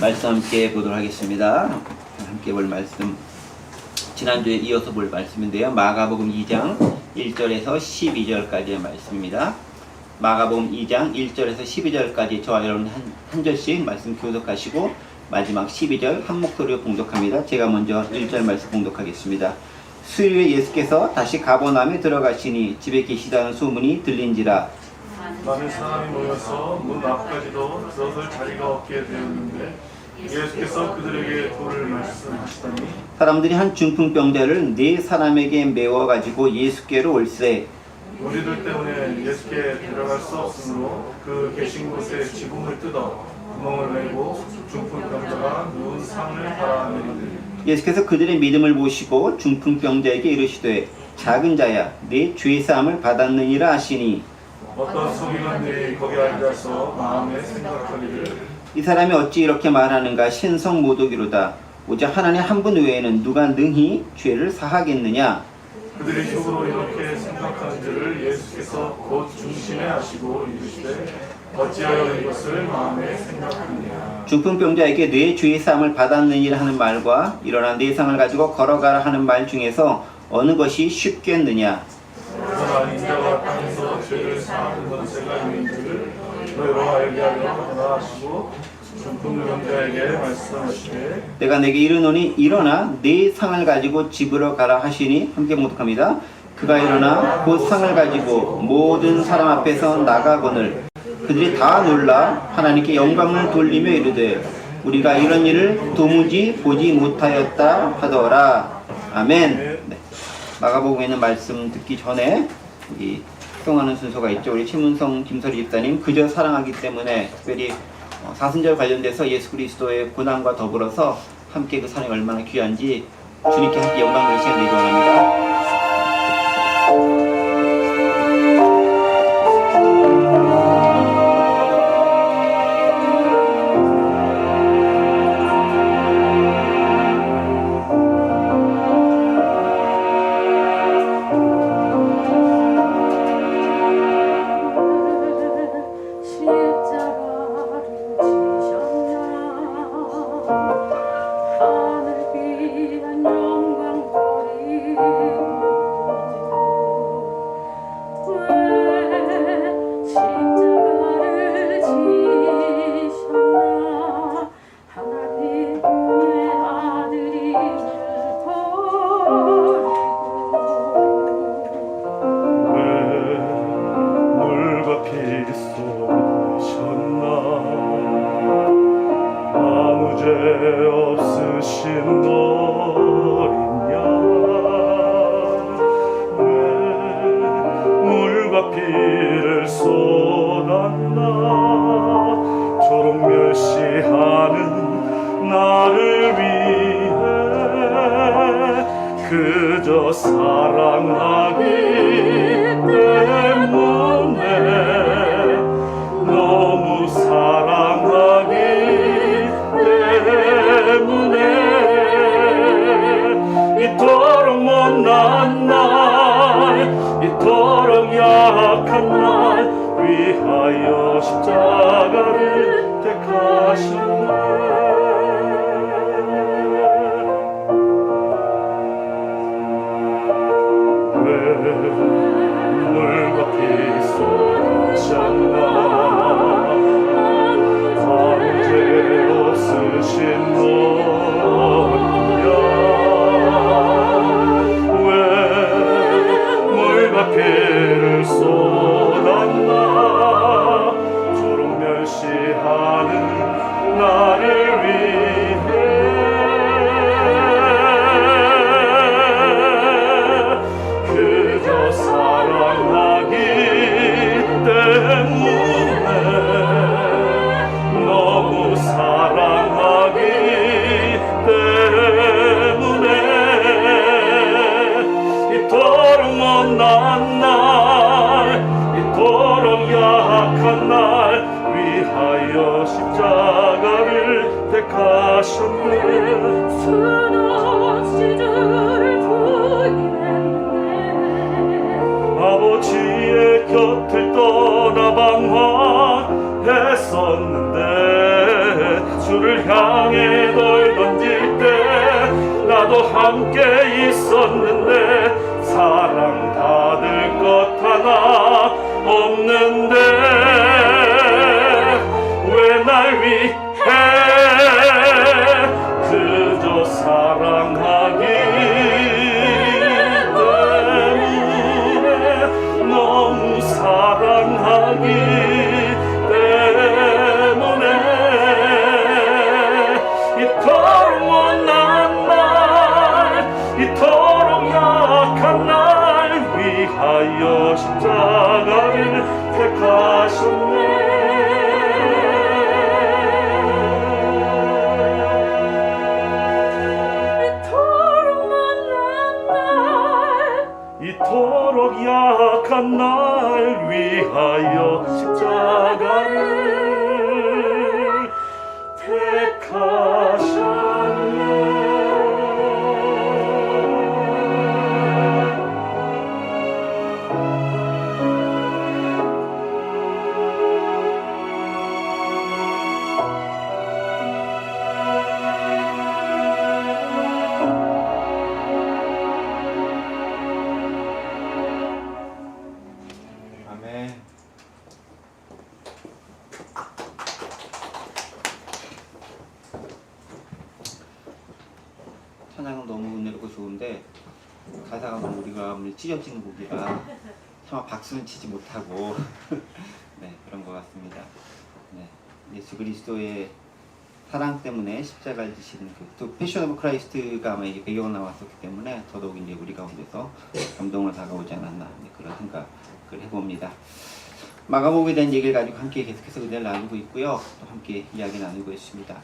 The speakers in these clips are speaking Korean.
말씀 함께 보도록 하겠습니다. 함께 볼 말씀, 지난주에 이어서 볼 말씀인데요. 마가복음 2장 1절에서 12절까지의 말씀입니다. 마가복음 2장 1절에서 12절까지 저와 여러분 한 절씩 말씀 교독하시고 마지막 12절 한 목소리로 봉독합니다. 제가 먼저 1절 말씀 봉독하겠습니다. 수요일에 예수께서 다시 가버나움에 들어가시니 집에 계시다는 소문이 들린지라. 많은 사람이 모여서 문 앞까지도 들어설 자리가 없게 되었는데 예수께서 그들에게 도를 말씀하시더니 사람들이 한 중풍병자를 네 사람에게 메워가지고 예수께로 올세. 우리들 때문에 예수께 들어갈 수 없으므로 그 계신 곳에 지붕을 뜯어 구멍을 내고 중풍병자가 누운 상을 달아내리되 예수께서 그들의 믿음을 보시고 중풍병자에게 이르시되 작은 자야 네 죄사함을 받았느니라 하시니 어떤 서기관들이 거기 앉아서 마음에 생각하기를 이 사람이 어찌 이렇게 말하는가 신성 모독이로다. 오직 하나님 한 분 외에는 누가 능히 죄를 사하겠느냐. 그들이 속으로 이렇게 생각하는 줄을 예수께서 곧 중심에 하시고 이르시되 어찌하여 이것을 마음에 생각하느냐. 중풍병자에게 네 죄사함을 받았느니라 하는 말과 일어나 네 상을 가지고 걸어가라 하는 말 중에서 어느 것이 쉽겠느냐. 그러나 인자가 땅에서 죄를 사하는 권세가 있는 줄을 너희로 알게 하려 하라 하시고 중풍병자에게 말씀하시되 내가 내게 이르노니 일어나 네 상을 가지고 집으로 가라 하시니 함께 봉독합니다. 그가 일어나 곧 상을 가지고 모든 사람 앞에서 나가거늘 그들이 다 놀라 하나님께 영광을 돌리며 이르되 우리가 이런 일을 도무지 보지 못하였다 하더라. 아멘. 네. 마가복음에는 말씀 듣기 전에 이 활동하는 순서가 있죠. 우리 최문성 김설희 집사님 그저 사랑하기 때문에 특별히 사순절 관련돼서 예수 그리스도의 고난과 더불어서 함께 그 사랑이 얼마나 귀한지 주님께 함께 영광 드리는 시간 되기 원합니다. 그저 사랑하기 때문에 너무 사랑하기 때문에 이토록 못난 날 이토록 약한 날 위하여 십자가를 택하셨네. 물과 피 쏟으셨나 아무 죄 없으신 너냐 왜 물과 피를 쏟았나 조롱 멸시하는 나를 위해 사랑하기 때문에 너무 사랑하기 때문에 이토록 못난 날 이토록 약한 날 위하여 십자가를 택하셨네. 수없이 주를 부인했네. 아버지의 곁을 떠나 방황했었는데 주를 물을 향해 널 던질 때 나도 함께 있었는데 사랑 받을 것 하나 없는데 왜 날 위해 그저 사랑하기 때문에 너무 사랑하기 때문에 이토록 못난 날 이토록 약한 날 위하여 십자가를 택하셨네. 이토록 약한 날 위하여 십자가를 택하셨네. 아멘. 찬양은 너무 은혜롭고 좋은데 가사가 너무 우리가 찢어지는 곡이라 차마 박수는 치지 못하고 네, 그런 것 같습니다. 네, 예수 그리스도의 사랑 때문에 십자가를 지시는 또 패션 오브 크라이스트가 아마 이게 배경으로 나왔었기 때문에 더더욱 이제 우리 가운데서 감동을 다가오지 않았나 그런 생각을 해봅니다. 마가복음에 대한 얘기를 가지고 함께 계속해서 은혜를 나누고 있고요. 또 함께 이야기 나누고 있습니다.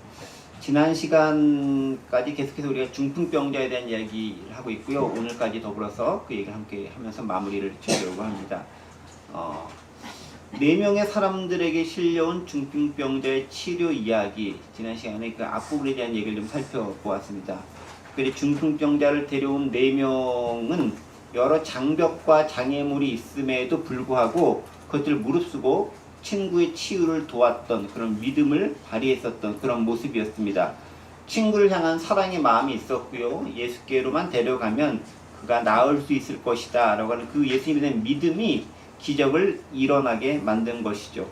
지난 시간까지 계속해서 우리가 중풍병자에 대한 이야기를 하고 있고요. 오늘까지 더불어서 그 얘기를 함께 하면서 마무리를 지으려고 합니다. 4명의 사람들에게 실려온 중풍병자의 치료 이야기, 지난 시간에 그 앞부분에 대한 얘기를 좀 살펴보았습니다. 특별히 중풍병자를 데려온 4명은 여러 장벽과 장애물이 있음에도 불구하고 그것들을 무릅쓰고 친구의 치유를 도왔던 그런 믿음을 발휘했었던 그런 모습이었습니다. 친구를 향한 사랑의 마음이 있었고요. 예수께로만 데려가면 그가 나을 수 있을 것이다 라고 하는 그 예수님에 대한 믿음이 기적을 일어나게 만든 것이죠.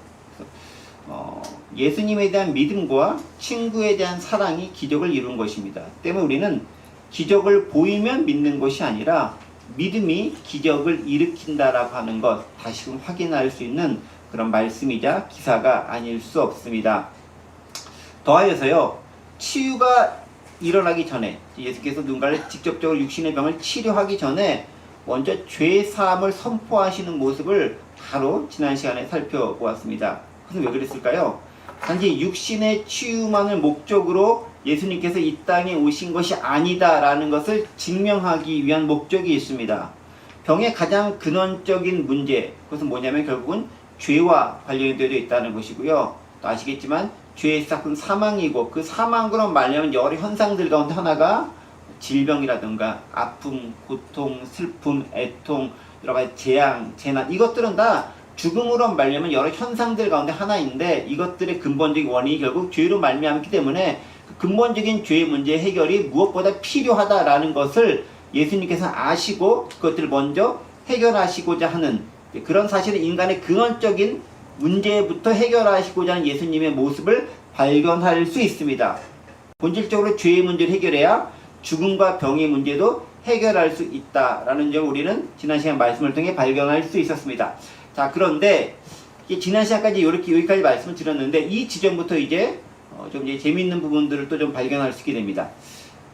예수님에 대한 믿음과 친구에 대한 사랑이 기적을 이룬 것입니다. 때문에 우리는 기적을 보이면 믿는 것이 아니라 믿음이 기적을 일으킨다라고 하는 것 다시금 확인할 수 있는 그런 말씀이자 기사가 아닐 수 없습니다. 더하여서요, 치유가 일어나기 전에 예수께서 누군가를 직접적으로 육신의 병을 치료하기 전에 먼저 죄 사함을 선포하시는 모습을 바로 지난 시간에 살펴보았습니다. 그래서 왜 그랬을까요? 단지 육신의 치유만을 목적으로 예수님께서 이 땅에 오신 것이 아니다라는 것을 증명하기 위한 목적이 있습니다. 병의 가장 근원적인 문제, 그것은 뭐냐면 결국은 죄와 관련이 되어 있다는 것이고요. 또 아시겠지만 죄의 시작은 사망이고 그 사망으로 말미암은 여러 현상들 가운데 하나가 질병이라든가 아픔, 고통, 슬픔, 애통, 여러 가지 재앙, 재난, 이것들은 다 죽음으로 말미암은 여러 현상들 가운데 하나인데 이것들의 근본적인 원인이 결국 죄로 말미암기 때문에 그 근본적인 죄의 문제 해결이 무엇보다 필요하다라는 것을 예수님께서 아시고 그것들을 먼저 해결하시고자 하는 그런 사실은 인간의 근원적인 문제부터 해결하시고자 하는 예수님의 모습을 발견할 수 있습니다. 본질적으로 죄의 문제를 해결해야 죽음과 병의 문제도 해결할 수 있다라는 점을 우리는 지난 시간 말씀을 통해 발견할 수 있었습니다. 자, 그런데 지난 시간까지 여기까지 말씀을 드렸는데 이 지점부터 이제 좀 이제 재미있는 부분들을 또 좀 발견할 수 있게 됩니다.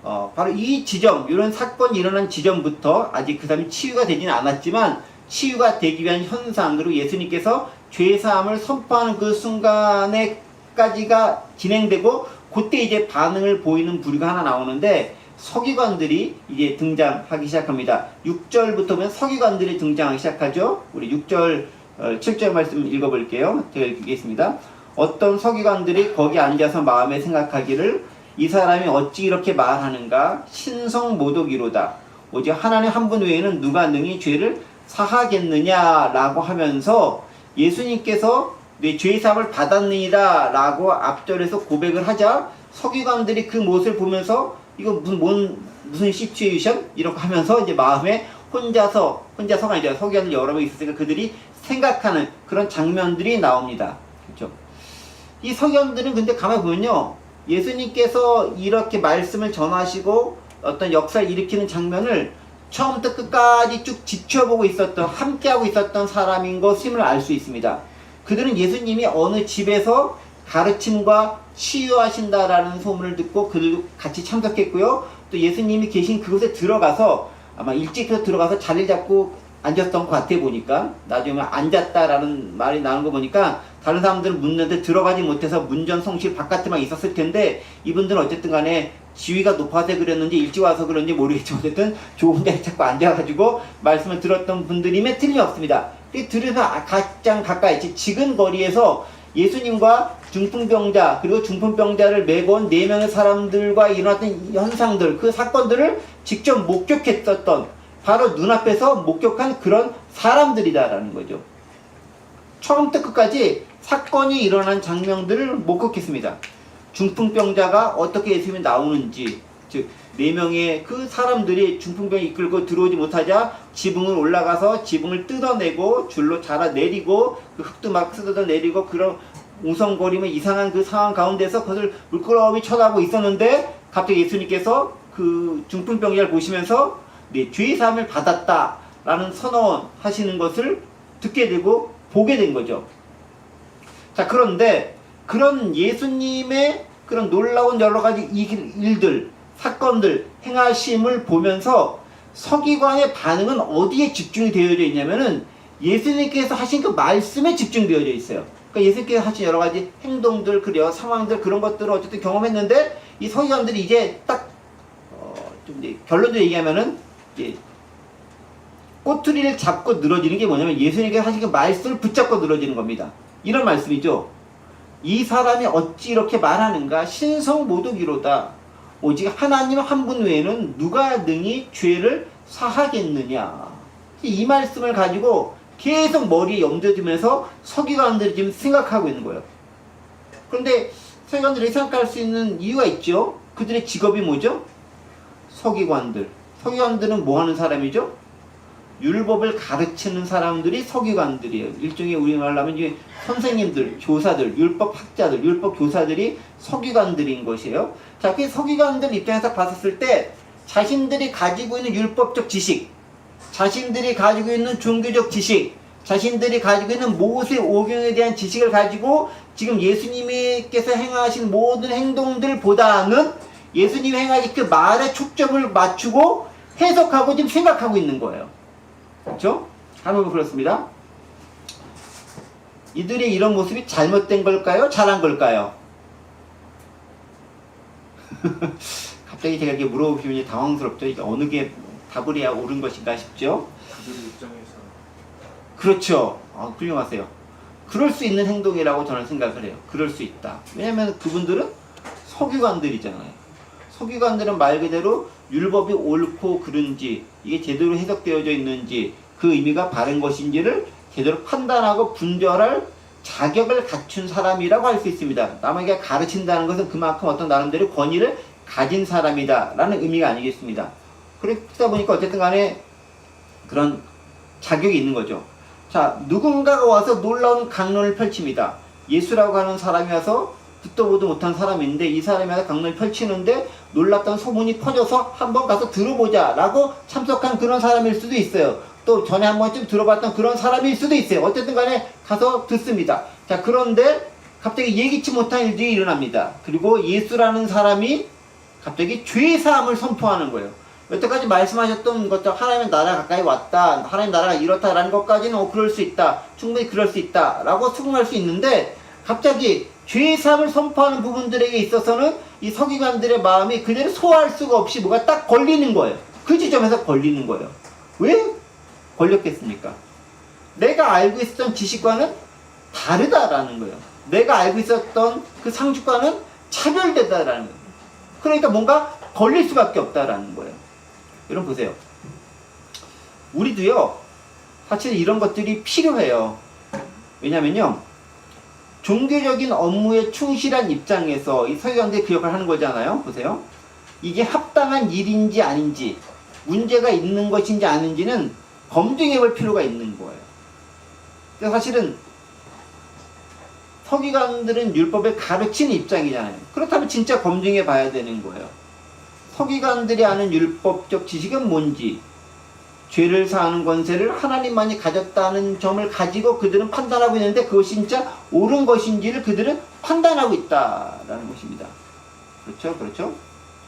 바로 이 지점, 이런 사건이 일어난 지점부터 아직 그 사람이 치유가 되지는 않았지만 치유가 되기 위한 현상, 그리고 예수님께서 죄사함을 선포하는 그 순간에까지가 진행되고 그때 이제 반응을 보이는 부류가 하나 나오는데 서기관들이 이제 등장하기 시작합니다. 6절부터 보면 서기관들이 등장하기 시작하죠. 우리 6절, 7절 말씀 읽어볼게요. 제가 읽겠습니다. 어떤 서기관들이 거기 앉아서 마음에 생각하기를 이 사람이 어찌 이렇게 말하는가? 신성모독이로다. 오직 하나님 한 분 외에는 누가 능히 죄를 사하겠느냐라고 하면서 예수님께서 내 죄 사함을 받았느니라 라고 앞절에서 고백을 하자 서기관들이 그 모습을 보면서 이거 무슨 시츄에이션? 이렇게 하면서 이제 마음에 혼자서가 아니라 서기관들 여러 명 있으니까 그들이 생각하는 그런 장면들이 나옵니다. 그렇죠? 이 서기관들은 근데 가만히 보면요, 예수님께서 이렇게 말씀을 전하시고 어떤 역사를 일으키는 장면을 처음부터 끝까지 쭉 지켜보고 있었던, 함께하고 있었던 사람인 것임을 알 수 있습니다. 그들은 예수님이 어느 집에서 가르침과 치유하신다라는 소문을 듣고 그들도 같이 참석했고요. 또 예수님이 계신 그곳에 들어가서 아마 일찍부터 들어가서 자리를 잡고 앉았던 것 같아 보니까, 나중에 앉았다라는 말이 나오는 거 보니까 다른 사람들은 묻는데 들어가지 못해서 문전성실 바깥에만 있었을 텐데, 이분들은 어쨌든 간에 지위가 높아서 그랬는지 일찍 와서 그런지 모르겠지만 어쨌든 좋은 자리에 자꾸 앉아가지고 말씀을 들었던 분들임에 틀림없습니다. 들으면 가장 가까이 지근 거리에서 예수님과 중풍병자, 그리고 중풍병자를 메고 온 4명의 사람들과 일어났던 현상들, 그 사건들을 직접 목격했었던, 바로 눈앞에서 목격한 그런 사람들이다라는 거죠. 처음부터 끝까지 사건이 일어난 장면들을 목격했습니다. 중풍병자가 어떻게 예수님이 나오는지, 즉 4명의 그 사람들이 중풍병을 이끌고 들어오지 못하자 지붕을 올라가서 지붕을 뜯어내고 줄로 잘라내리고 그 흙도 막 뜯어내리고 그런 웅성거리면 이상한 그 상황 가운데서 그것을 물끄러미 쳐다보고 있었는데, 갑자기 예수님께서 그 중풍병자를 보시면서 네, 죄 사함을 받았다라는 선언하시는 것을 듣게 되고 보게 된 거죠. 자, 그런데 그런 예수님의 그런 놀라운 여러 가지 일들, 사건들, 행하심을 보면서 서기관의 반응은 어디에 집중이 되어져 있냐면은 예수님께서 하신 그 말씀에 집중되어져 있어요. 그러니까 예수님께서 하신 여러 가지 행동들, 그래요, 상황들, 그런 것들을 어쨌든 경험했는데, 이 서기관들이 이제 딱 좀 이제 결론적으로 얘기하면은 이제 꼬투리를 잡고 늘어지는 게 뭐냐면 예수님께서 하신 그 말씀을 붙잡고 늘어지는 겁니다. 이런 말씀이죠. 이 사람이 어찌 이렇게 말하는가? 신성모독이로다. 오직 하나님 한 분 외에는 누가 능히 죄를 사하겠느냐. 이 말씀을 가지고 계속 머리에 염두에 두면서 서기관들이 지금 생각하고 있는 거예요. 그런데 서기관들이 생각할 수 있는 이유가 있죠. 그들의 직업이 뭐죠? 서기관들. 서기관들은 뭐 하는 사람이죠? 율법을 가르치는 사람들이 서기관들이에요. 일종의 우리말로 하면 이제 선생님들, 교사들, 율법학자들, 율법교사들이 서기관들인 것이에요. 자, 그 서기관들 입장에서 봤을 때 자신들이 가지고 있는 율법적 지식, 자신들이 가지고 있는 종교적 지식, 자신들이 가지고 있는 모세 오경에 대한 지식을 가지고 지금 예수님께서 행하신 모든 행동들보다는 예수님이 행하신 그 말에 초점을 맞추고 해석하고 지금 생각하고 있는 거예요. 그렇죠? 한번 그렇습니다. 이들의 이런 모습이 잘못된 걸까요? 잘한 걸까요? 갑자기 제가 이렇게 물어보시면 당황스럽죠. 이게 어느 게 답을 해야 옳은 것인가 싶죠? 그들 입장에서 그렇죠. 훌륭하세요. 그럴 수 있는 행동이라고 저는 생각을 해요. 그럴 수 있다. 왜냐하면 그분들은 서기관들이잖아요. 서기관들은 말 그대로 율법이 옳고 그른지, 이게 제대로 해석되어져 있는지, 그 의미가 바른 것인지를 제대로 판단하고 분별할 자격을 갖춘 사람이라고 할 수 있습니다. 남에게 가르친다는 것은 그만큼 어떤 나름대로 권위를 가진 사람이다 라는 의미가 아니겠습니다. 그렇다 보니까 어쨌든 간에 그런 자격이 있는 거죠. 자, 누군가가 와서 놀라운 강론을 펼칩니다. 예수라고 하는 사람이 와서 듣도 보도 못한 사람인데, 이 사람이 와서 강론을 펼치는데 놀랐던 소문이 퍼져서 한번 가서 들어보자 라고 참석한 그런 사람일 수도 있어요. 또 전에 한 번쯤 들어봤던 그런 사람일 수도 있어요. 어쨌든 간에 가서 듣습니다. 자, 그런데 갑자기 예기치 못한 일들이 일어납니다. 그리고 예수라는 사람이 갑자기 죄사함을 선포하는 거예요. 여태까지 말씀하셨던 것들, 하나님의 나라가 가까이 왔다, 하나님의 나라가 이렇다라는 것까지는 그럴 수 있다, 충분히 그럴 수 있다 라고 수긍할 수 있는데, 갑자기 죄사함을 선포하는 부분들에게 있어서는 이 서기관들의 마음이 그대로 소화할 수가 없이 뭐가 딱 걸리는 거예요. 그 지점에서 걸리는 거예요. 왜 걸렸겠습니까? 내가 알고 있었던 지식과는 다르다라는 거예요. 내가 알고 있었던 그 상식과는 차별되다라는 거예요. 그러니까 뭔가 걸릴 수밖에 없다라는 거예요. 여러분 보세요. 우리도요, 사실 이런 것들이 필요해요. 왜냐면요, 종교적인 업무에 충실한 입장에서 이 서기관들이 그 역할을 하는 거잖아요. 보세요. 이게 합당한 일인지 아닌지, 문제가 있는 것인지 아닌지는 검증해 볼 필요가 있는 거예요. 사실은 서기관들은 율법을 가르치는 입장이잖아요. 그렇다면 진짜 검증해 봐야 되는 거예요. 서기관들이 아는 율법적 지식은 뭔지, 죄를 사하는 권세를 하나님만이 가졌다는 점을 가지고 그들은 판단하고 있는데 그것이 진짜 옳은 것인지를 그들은 판단하고 있다라는 것입니다. 그렇죠? 그렇죠?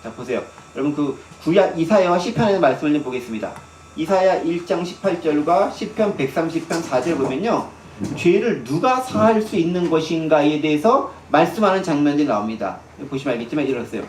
자, 보세요. 여러분 그 구약 이사야와 시편의 말씀을 좀 보겠습니다. 이사야 1장 18절과 시편 130편 4절 보면요. 죄를 누가 사할 수 있는 것인가에 대해서 말씀하는 장면들이 나옵니다. 보시면 알겠지만 이렇어요.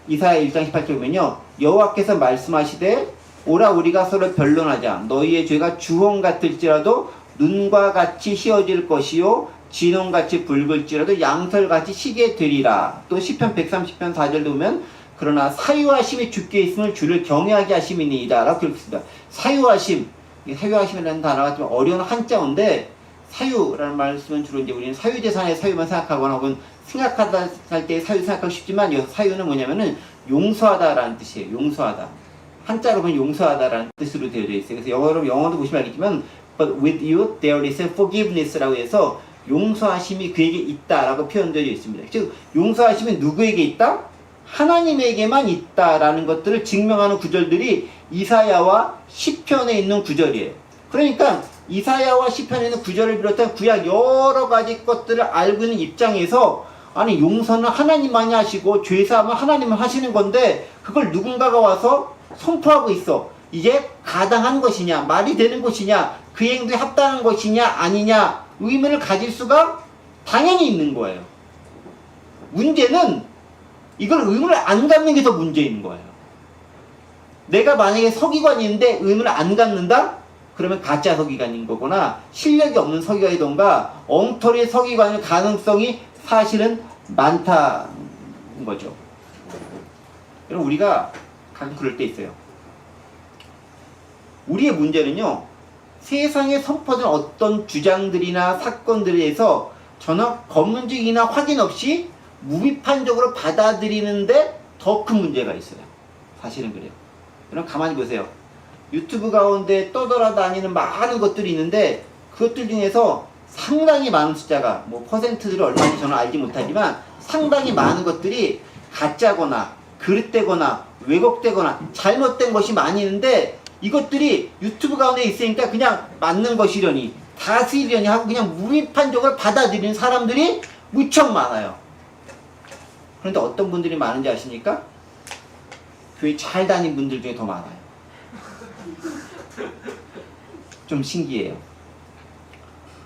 이사야 1장 18절 보면요. 여호와께서 말씀하시되 오라 우리가 서로 변론하자. 너희의 죄가 주홍 같을지라도 눈과 같이 휘어질 것이요 진홍같이 붉을지라도 양털같이 시게 되리라. 또 시편 130편 4절도 보면 그러나 사유하심이 주께 있음을 주를 경외하게 하심이니이다 라고 기록했습니다. 사유하심, 사유하심이라는 단어가 좀 어려운 한자어인데 사유라는 말씀은 주로 이제 우리는 사유재산의 사유만 생각하거나 혹은 생각하다 할 때 사유 생각하기 쉽지만 여기서 사유는 뭐냐면은 용서하다라는 뜻이에요. 용서하다. 한자로 보면 용서하다라는 뜻으로 되어 있어요. 그래서 영어도 보시면 알겠지만 But with you there is forgiveness라고 해서 용서하심이 그에게 있다라고 표현되어 있습니다. 즉 용서하심이 누구에게 있다? 하나님에게만 있다라는 것들을 증명하는 구절들이 이사야와 시편에 있는 구절이에요. 그러니까 이사야와 시편에 있는 구절을 비롯한 구약 여러 가지 것들을 알고 있는 입장에서 아니 용서는 하나님만이 하시고 죄사함은 하나님은 하시는 건데 그걸 누군가가 와서 선포하고 있어. 이게 가당한 것이냐, 말이 되는 것이냐, 그 행동이 합당한 것이냐 아니냐 의문을 가질 수가 당연히 있는 거예요. 문제는 이걸 의문을 안 갖는 게 더 문제인 거예요. 내가 만약에 서기관인데 의문을 안 갖는다? 그러면 가짜 서기관인 거거나 실력이 없는 서기관이던가 엉터리 서기관일 가능성이 사실은 많다는 거죠. 여러분 우리가 가끔 그럴 때 있어요. 우리의 문제는요. 세상에 선포된 어떤 주장들이나 사건들에 대해서 전혀 검증이나 확인 없이 무비판적으로 받아들이는데 더 큰 문제가 있어요. 사실은 그래요. 여러분 가만히 보세요. 유튜브 가운데 떠돌아다니는 많은 것들이 있는데 그것들 중에서 상당히 많은 숫자가 뭐 퍼센트들이 얼마인지 저는 알지 못하지만 상당히 많은 것들이 가짜거나 그릇되거나 왜곡되거나 잘못된 것이 많이 있는데 이것들이 유튜브 가운데 있으니까 그냥 맞는 것이려니 다스리려니 하고 그냥 무비판적으로 받아들이는 사람들이 무척 많아요. 그런데 어떤 분들이 많은지 아십니까? 교회 잘 다닌 분들 중에 더 많아요. 좀 신기해요.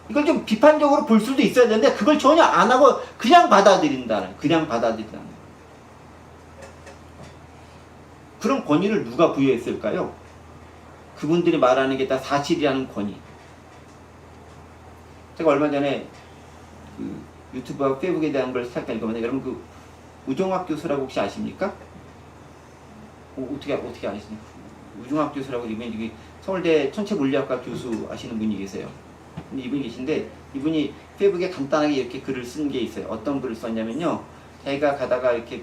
이걸 좀 비판적으로 볼 수도 있어야 되는데 그걸 전혀 안 하고 그냥 받아들인다는 그런 권위를 누가 부여했을까요? 그분들이 말하는 게 다 사실이라는 권위. 제가 얼마 전에 그 유튜브와 페이북에 대한 걸 살짝 읽어봤는데 여러분 그 우종학 교수라고 혹시 아십니까? 어떻게 아시나요? 우종학 교수라고 이분이 서울대 천체물리학과 교수 아시는 분이 계세요. 근데 이분이 계신데 이분이 페이북에 간단하게 이렇게 글을 쓴 게 있어요. 어떤 글을 썼냐면요. 자기가 가다가 이렇게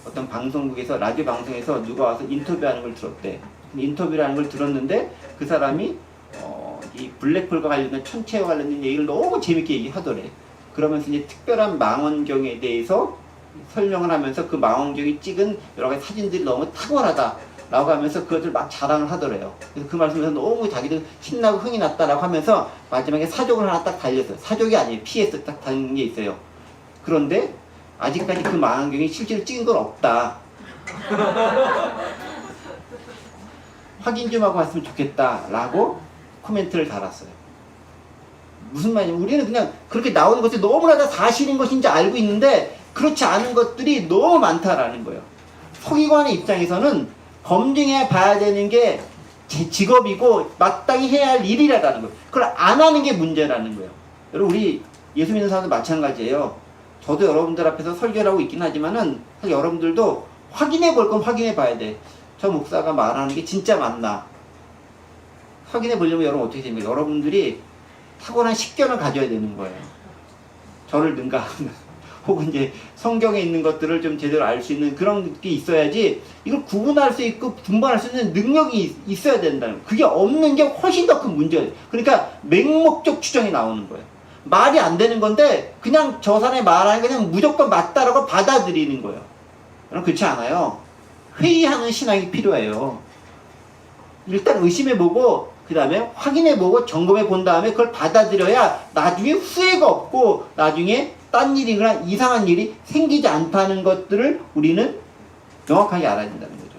어떤 방송국에서 라디오 방송에서 누가 와서 인터뷰하는 걸 들었대. 인터뷰라는 걸 들었는데 그 사람이 이 블랙홀과 관련된 천체와 관련된 얘기를 너무 재밌게 얘기하더래. 그러면서 이제 특별한 망원경에 대해서 설명을 하면서 그 망원경이 찍은 여러 가지 사진들이 너무 탁월하다 라고 하면서 그것을 막 자랑을 하더래요. 그래서 그 말씀에서 너무 자기도 신나고 흥이 났다라고 하면서 마지막에 사족을 하나 딱 달렸어요. 사족이 아니에요. PS 딱 달린 게 있어요. 그런데 아직까지 그 망원경이 실제로 찍은 건 없다. 확인 좀 하고 왔으면 좋겠다 라고 코멘트를 달았어요. 무슨 말이냐면 우리는 그냥 그렇게 나오는 것이 너무나 다 사실인 것인지 알고 있는데 그렇지 않은 것들이 너무 많다라는 거예요. 서기관의 입장에서는 검증해 봐야 되는 게 제 직업이고 마땅히 해야 할 일이라는 거예요. 그걸 안 하는 게 문제라는 거예요. 여러분 우리 예수 믿는 사람도 마찬가지예요. 저도 여러분들 앞에서 설교를 하고 있긴 하지만은 사실 여러분들도 확인해 볼 건 확인해 봐야 돼. 저 목사가 말하는 게 진짜 맞나? 확인해 보려면 여러분 어떻게 됩니까? 여러분들이 탁월한 식견을 가져야 되는 거예요. 저를 능가하는 혹은 이제 성경에 있는 것들을 좀 제대로 알 수 있는 그런 게 있어야지 이걸 구분할 수 있고 분별할 수 있는 능력이 있어야 된다는 거예요. 그게 없는 게 훨씬 더 큰 문제예요. 그러니까 맹목적 추정이 나오는 거예요. 말이 안 되는 건데 그냥 저 사람이 말하는 게 그냥 무조건 맞다라고 받아들이는 거예요. 여러분 그렇지 않아요. 회의하는 신앙이 필요해요. 일단 의심해보고 그 다음에 확인해보고 점검해본 다음에 그걸 받아들여야 나중에 후회가 없고 나중에 딴 일이거나 이상한 일이 생기지 않다는 것들을 우리는 명확하게 알아야 된다는 거죠.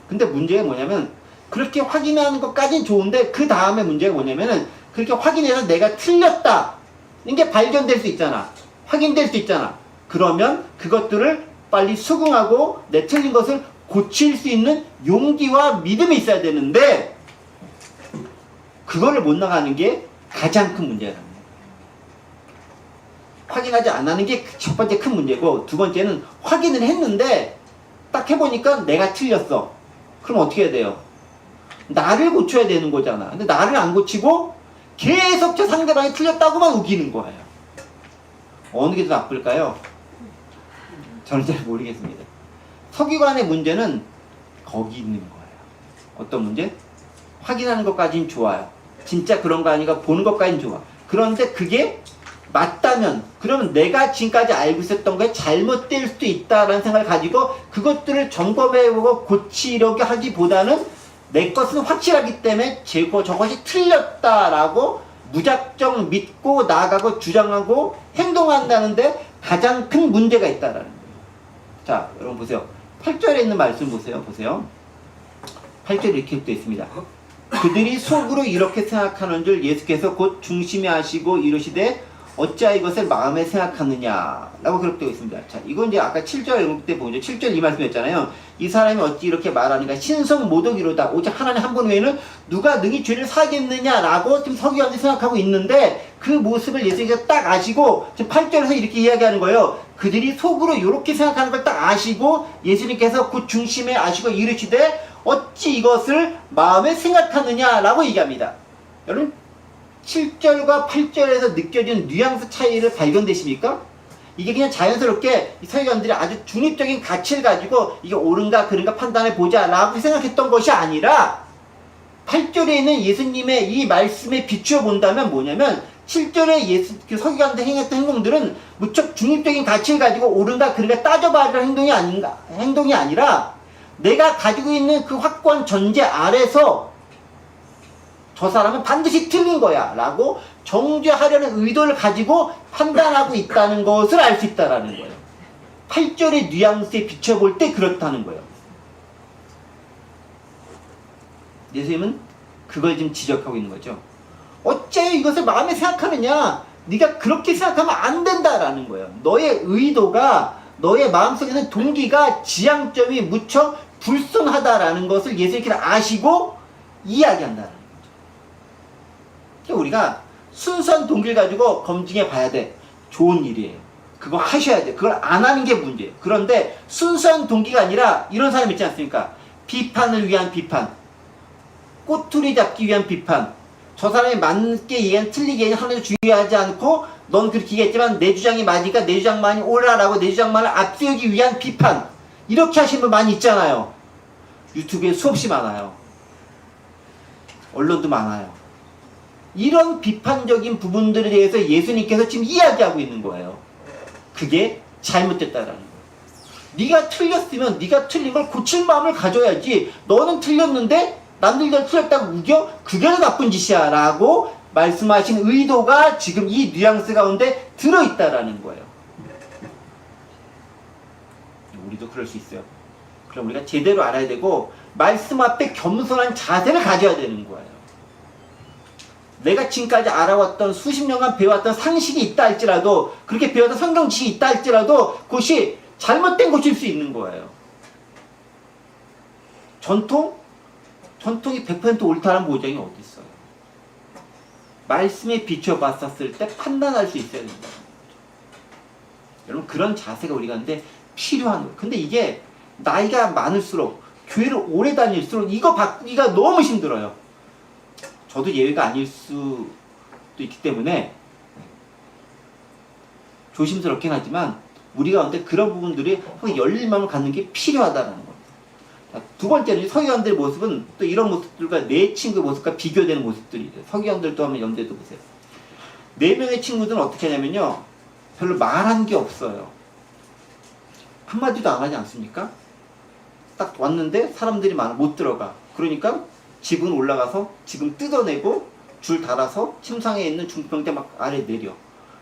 근데 문제가 뭐냐면 그렇게 확인하는 것까지는 좋은데 그 다음에 문제가 뭐냐면은 그렇게 확인해서 내가 틀렸다 이게 발견될 수 있잖아. 확인될 수 있잖아. 그러면 그것들을 빨리 수긍하고 내 틀린 것을 고칠 수 있는 용기와 믿음이 있어야 되는데 그거를 못 나가는 게 가장 큰 문제라는 거예요. 확인하지 않는 게 첫 번째 큰 문제고 두 번째는 확인을 했는데 딱 해보니까 내가 틀렸어. 그럼 어떻게 해야 돼요? 나를 고쳐야 되는 거잖아. 근데 나를 안 고치고 계속 저 상대방이 틀렸다고만 우기는 거예요. 어느 게 더 나쁠까요? 저는 잘 모르겠습니다. 서기관의 문제는 거기 있는 거예요. 어떤 문제? 확인하는 것까지는 좋아요. 진짜 그런 거 아니가 보는 것까지는 좋아. 그런데 그게 맞다면 그러면 내가 지금까지 알고 있었던 게 잘못될 수도 있다라는 생각을 가지고 그것들을 점검해보고 고치려고 하기보다는 내 것은 확실하기 때문에 저것이 틀렸다라고 무작정 믿고 나아가고 주장하고 행동한다는데 가장 큰 문제가 있다라는 거예요. 자, 여러분 보세요. 8절에 있는 말씀 보세요. 8절에 이렇게 되어 있습니다. 그들이 속으로 이렇게 생각하는 줄 예수께서 곧 중심에 하시고 이르시되 어찌하여 이것을 마음에 생각하느냐 라고 기록되어 있습니다. 자, 이건 이제 아까 7절 때 보죠. 7절 이 말씀이었잖아요. 이 사람이 어찌 이렇게 말하는가 신성 모독이로다 오직 하나님 한 분 외에는 누가 능히 죄를 사겠느냐 라고 지금 서기관들이 생각하고 있는데 그 모습을 예수님께서 딱 아시고 지금 8절에서 이렇게 이야기하는 거예요. 그들이 속으로 이렇게 생각하는 걸 딱 아시고 예수님께서 그 중심에 아시고 이르시되 어찌 이것을 마음에 생각하느냐 라고 얘기합니다. 여러분 7절과 8절에서 느껴지는 뉘앙스 차이를 발견되십니까? 이게 그냥 자연스럽게 이 서기관들이 아주 중립적인 가치를 가지고 이게 옳은가 그른가 판단해 보자 라고 생각했던 것이 아니라 8절에 있는 예수님의 이 말씀에 비추어 본다면 뭐냐면 7절에 그 서기관들 행했던 행동들은 무척 중립적인 가치를 가지고 옳은가 그른가 따져봐야 할 행동이 아니라 내가 가지고 있는 그 확고한 전제 아래서 저 사람은 반드시 틀린 거야 라고 정죄하려는 의도를 가지고 판단하고 있다는 것을 알 수 있다는 거예요. 8절의 뉘앙스에 비춰볼 때 그렇다는 거예요. 예수님은 그걸 지금 지적하고 있는 거죠. 어째 이것을 마음에 생각하느냐? 네가 그렇게 생각하면 안 된다라는 거예요. 너의 의도가 너의 마음속에는 동기가 지향점이 무척 불순하다라는 것을 예수님께서 아시고 이야기한다는 거예요. 우리가 순수한 동기를 가지고 검증해 봐야 돼. 좋은 일이에요. 그거 하셔야 돼. 그걸 안 하는 게 문제예요. 그런데 순수한 동기가 아니라 이런 사람 있지 않습니까? 비판을 위한 비판, 꼬투리 잡기 위한 비판, 저 사람이 맞게 얘기한 틀리게 얘기한 하나도 중요하지 않고 넌 그렇게 얘기했지만 내 주장이 맞으니까 내 주장만이 옳아라고 내 주장만을 앞세우기 위한 비판, 이렇게 하시는 분 많이 있잖아요. 유튜브에 수없이 많아요. 언론도 많아요. 이런 비판적인 부분들에 대해서 예수님께서 지금 이야기하고 있는 거예요. 그게 잘못됐다라는 거예요. 네가 틀렸으면 네가 틀린 걸 고칠 마음을 가져야지. 너는 틀렸는데 남들이 틀렸다고 우겨? 그게 더 나쁜 짓이야 라고 말씀하신 의도가 지금 이 뉘앙스 가운데 들어있다라는 거예요. 우리도 그럴 수 있어요. 그럼 우리가 제대로 알아야 되고 말씀 앞에 겸손한 자세를 가져야 되는 거예요. 내가 지금까지 알아왔던 수십 년간 배워왔던 상식이 있다 할지라도 그렇게 배웠던 성경 지식이 있다 할지라도 그것이 잘못된 것일 수 있는 거예요. 전통이 100% 옳다는 보장이 어디 있어요? 말씀에 비춰봤었을 때 판단할 수 있어야 된다는 거죠. 여러분 그런 자세가 우리가 근데 필요한 거예요. 근데 이게 나이가 많을수록 교회를 오래 다닐수록 이거 바꾸기가 너무 힘들어요. 저도 예외가 아닐 수도 있기 때문에 조심스럽긴 하지만 우리 가운데 그런 부분들이 열린 마음을 갖는 게 필요하다는 겁니다. 자, 두 번째는 서기관들의 모습은 또 이런 모습들과 내 친구의 모습과 비교되는 모습들이 있어요. 서기관들도 한번 염두에 둬보세요. 4명의 친구들은 어떻게 하냐면요. 별로 말한 게 없어요. 한마디도 안 하지 않습니까? 딱 왔는데 사람들이 많아 못 들어가. 그러니까 지붕 올라가서 지금 뜯어내고 줄 달아서 침상에 있는 중병대 막 아래 내려.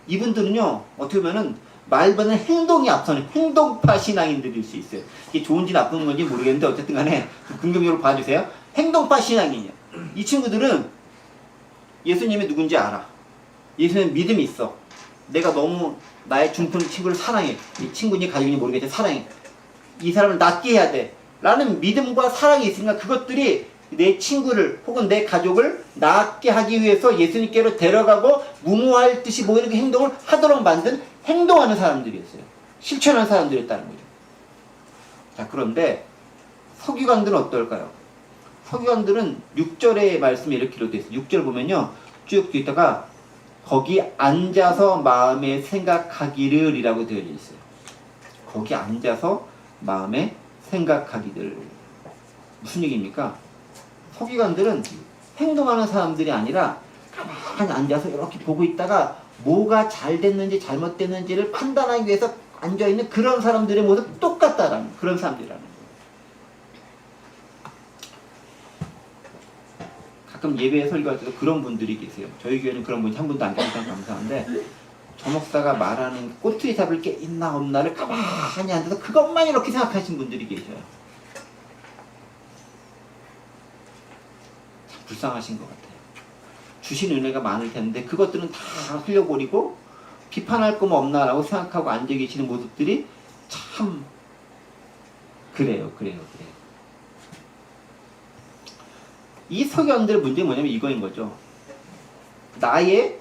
이분들은요 어떻게 보면은 말보다는 행동이 앞서는 행동파 신앙인들일 수 있어요. 이게 좋은지 나쁜 건지 모르겠는데 어쨌든 간에 긍정적으로 봐주세요. 행동파 신앙인이에요. 이 친구들은 예수님이 누군지 알아. 예수님 믿음이 있어. 내가 너무 나의 중풍 친구를 사랑해. 이 친구인지 가족인지 모르겠지만 사랑해. 이 사람을 낫게 해야 돼. 라는 믿음과 사랑이 있으니까 그것들이 내 친구를 혹은 내 가족을 낫게 하기 위해서 예수님께로 데려가고 무모할 듯이 뭐 이렇게 행동을 하도록 만든 행동하는 사람들이었어요. 실천하는 사람들이었다는 거죠. 자, 그런데 서기관들은 어떨까요? 서기관들은 6절의 말씀이 이렇게 기록되어 있어요. 6절 보면요. 쭉 있다가 거기 앉아서 마음에 생각하기를 이라고 되어 있어요. 거기 앉아서 마음에 생각하기를. 무슨 얘기입니까? 서기관들은 행동하는 사람들이 아니라 가만히 앉아서 이렇게 보고 있다가 뭐가 잘 됐는지 잘못됐는지를 판단하기 위해서 앉아있는 그런 사람들의 모습 똑같다라는 그런 사람들이라는 거예요. 가끔 예배 설교할 때도 그런 분들이 계세요. 저희 교회는 그런 분이 한 분도 안 계시다면 감사한데 저 목사가 말하는 꼬투리 잡을 게 있나 없나를 가만히 앉아서 그것만 이렇게 생각하시는 분들이 계셔요. 참 불쌍하신 것 같아요. 주신 은혜가 많을 텐데 그것들은 다 흘려버리고 비판할 거면 없나라고 생각하고 앉아 계시는 모습들이 참 그래요. 이 서기관들의 문제는 뭐냐면 이거인 거죠. 나의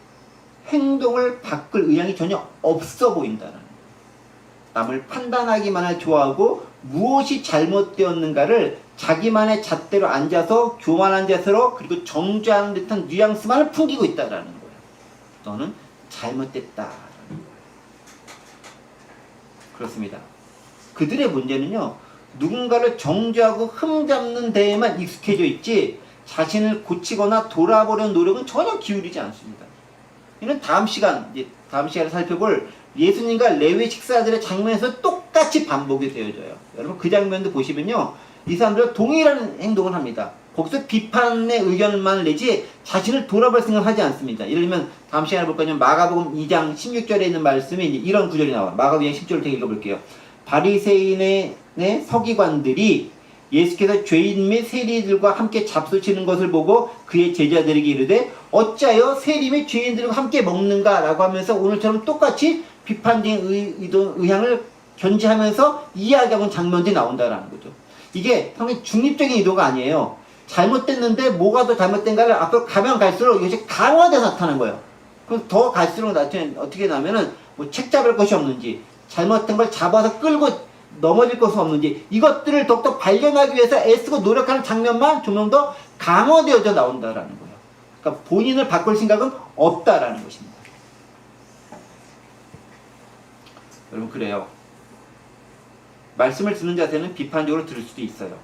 행동을 바꿀 의향이 전혀 없어 보인다는 거예요. 남을 판단하기만을 좋아하고 무엇이 잘못되었는가를 자기만의 잣대로 앉아서 교만한 자세로 그리고 정죄하는 듯한 뉘앙스만을 풍기고 있다는 거예요. 너는 잘못됐다. 그렇습니다. 그들의 문제는요. 누군가를 정죄하고 흠잡는 데에만 익숙해져 있지 자신을 고치거나 돌아보려는 노력은 전혀 기울이지 않습니다. 이는 다음 시간에 살펴볼 예수님과 레위 식사들의 장면에서 똑같이 반복이 되어져요. 여러분 그 장면도 보시면요. 이 사람들은 동일한 행동을 합니다. 거기서 비판의 의견만 내지 자신을 돌아볼 생각을 하지 않습니다. 예를 들면 다음 시간에 볼 거면 마가복음 2장 16절에 있는 말씀이 이런 구절이 나와요. 마가복음 2장 10절을 제가 읽어볼게요. 바리새인의 서기관들이 예수께서 죄인 및 세리들과 함께 잡수치는 것을 보고 그의 제자들에게 이르되 어찌하여 세리 및 죄인들과 함께 먹는가 라고 하면서 오늘처럼 똑같이 비판적인 의향을 견지하면서 이야기하는 장면들이 나온다라는 거죠. 이게 상당히 중립적인 의도가 아니에요. 잘못됐는데 뭐가 더 잘못된가를 앞으로 가면 갈수록 이것이 강화돼서 나타나는 거예요. 그래서 더 갈수록 어떻게 나면은 뭐 책 잡을 것이 없는지 잘못된 걸 잡아서 끌고 넘어질 것은 없는지 이것들을 더욱더 발견하기 위해서 애쓰고 노력하는 장면만 조금 더 강화되어져 나온다라는 거예요. 그러니까 본인을 바꿀 생각은 없다라는 것입니다. 여러분 그래요. 말씀을 듣는 자세는 비판적으로 들을 수도 있어요.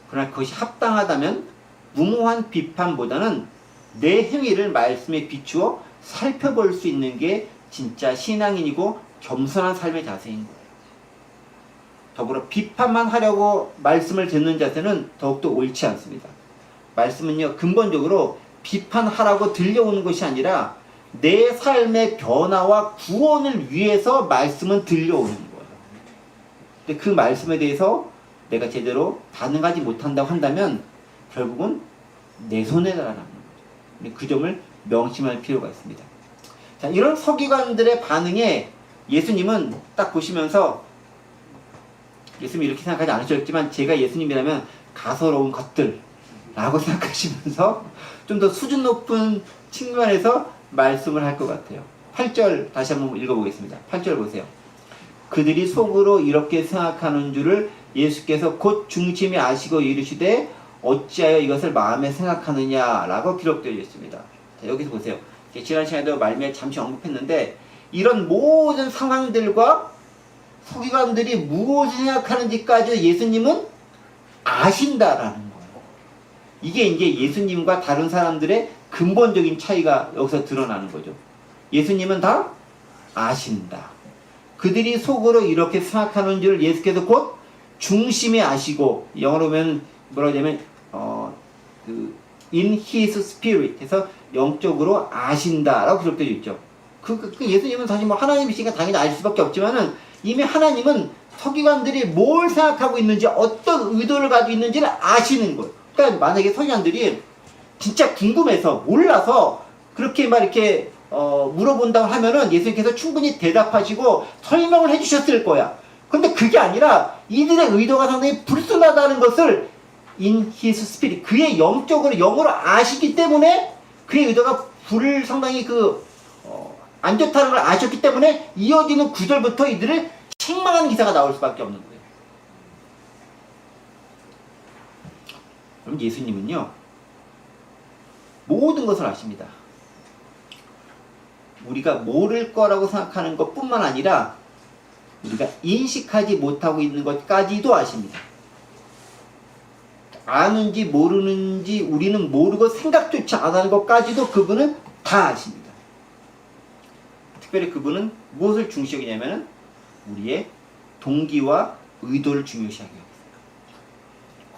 그러나 그것이 합당하다면 무모한 비판보다는 내 행위를 말씀에 비추어 살펴볼 수 있는 게 진짜 신앙인이고 겸손한 삶의 자세인 거예요. 더불어 비판만 하려고 말씀을 듣는 자세는 더욱더 옳지 않습니다. 말씀은요 근본적으로 비판하라고 들려오는 것이 아니라 내 삶의 변화와 구원을 위해서 말씀은 들려오는 거예요. 근데 그 말씀에 대해서 내가 제대로 반응하지 못한다고 한다면 결국은 내 손에 달하는 거죠. 그 점을 명심할 필요가 있습니다. 자, 이런 서기관들의 반응에 예수님은 딱 보시면서 예수님이 이렇게 생각하지 않으셨지만 제가 예수님이라면 가소로운 것들 라고 생각하시면서 좀 더 수준 높은 측면에서 말씀을 할 것 같아요. 8절 다시 한번 읽어보겠습니다. 8절 보세요. 그들이 속으로 이렇게 생각하는 줄을 예수께서 곧 중심에 아시고 이르시되 어찌하여 이것을 마음에 생각하느냐 라고 기록되어 있습니다. 자, 여기서 보세요. 지난 시간에도 말미에 잠시 언급했는데 이런 모든 상황들과 서기관들이 무엇을 생각하는지까지 예수님은 아신다라는 거예요. 이게 이제 예수님과 다른 사람들의 근본적인 차이가 여기서 드러나는 거죠. 예수님은 다 아신다. 그들이 속으로 이렇게 생각하는 줄 예수께서 곧 중심에 아시고, 영어로 보면 뭐라 하냐면 in his spirit 해서 영적으로 아신다라고 기록되어 있죠. 그 예수님은 사실 뭐 하나님이시니까 당연히 알 수밖에 없지만은 이미 하나님은 서기관들이 뭘 생각하고 있는지, 어떤 의도를 가지고 있는지를 아시는 거예요. 그러니까 만약에 서기관들이 진짜 궁금해서 몰라서 그렇게 막 이렇게 물어본다고 하면은 예수님께서 충분히 대답하시고 설명을 해주셨을 거야. 근데 그게 아니라 이들의 의도가 상당히 불순하다는 것을 in his spirit, 그의 영으로 아시기 때문에 그의 의도가 상당히 안 좋다는 걸 아셨기 때문에 이어지는 구절부터 이들을 책망하는 기사가 나올 수밖에 없는 거예요. 그럼 예수님은요, 모든 것을 아십니다. 우리가 모를 거라고 생각하는 것뿐만 아니라 우리가 인식하지 못하고 있는 것까지도 아십니다. 아는지 모르는지 우리는 모르고 생각조차 안 하는 것까지도 그분은 다 아십니다. 특별히 그분은 무엇을 중시 여기냐면은 우리의 동기와 의도를 중요시하게 하고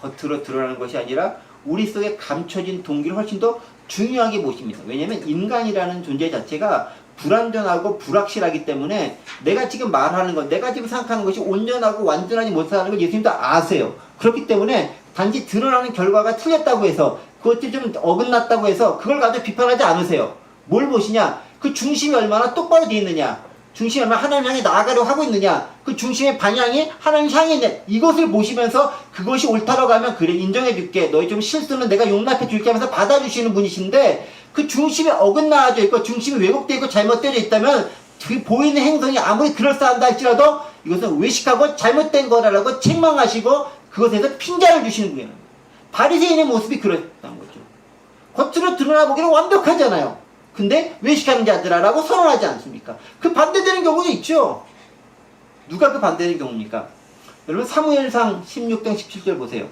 있어요. 겉으로 드러나는 것이 아니라 우리 속에 감춰진 동기를 훨씬 더 중요하게 보십니다. 왜냐하면 인간이라는 존재 자체가 불완전하고 불확실하기 때문에 내가 지금 말하는 것, 내가 지금 생각하는 것이 온전하고 완전하지 못하는 걸 예수님도 아세요. 그렇기 때문에 단지 드러나는 결과가 틀렸다고 해서, 그것들이 좀 어긋났다고 해서 그걸 가지고 비판하지 않으세요. 뭘 보시냐? 그 중심이 얼마나 똑바로 되어 있느냐, 중심이 얼마나 하나님 향해 나아가려고 하고 있느냐, 그 중심의 방향이 하나님 향해 있느냐, 이것을 보시면서 그것이 옳다라고 하면 그래 인정해 줄게, 너희 좀 실수는 내가 용납해 줄게 하면서 받아주시는 분이신데, 그 중심이 어긋나져 있고 중심이 왜곡되어 있고 잘못되어 있다면 그 보이는 행동이 아무리 그럴싸한다 할지라도 이것은 외식하고 잘못된 거라고 책망하시고 그것에서 핀잔을 주시는 분이에요. 바리새인의 모습이 그렇다는 거죠. 겉으로 드러나 보기는 완벽하잖아요. 근데 외식하는 자들아라고 선언하지 않습니까? 그 반대되는 경우도 있죠. 누가 그 반대되는 경우입니까? 여러분 사무엘상 16장 17절 보세요.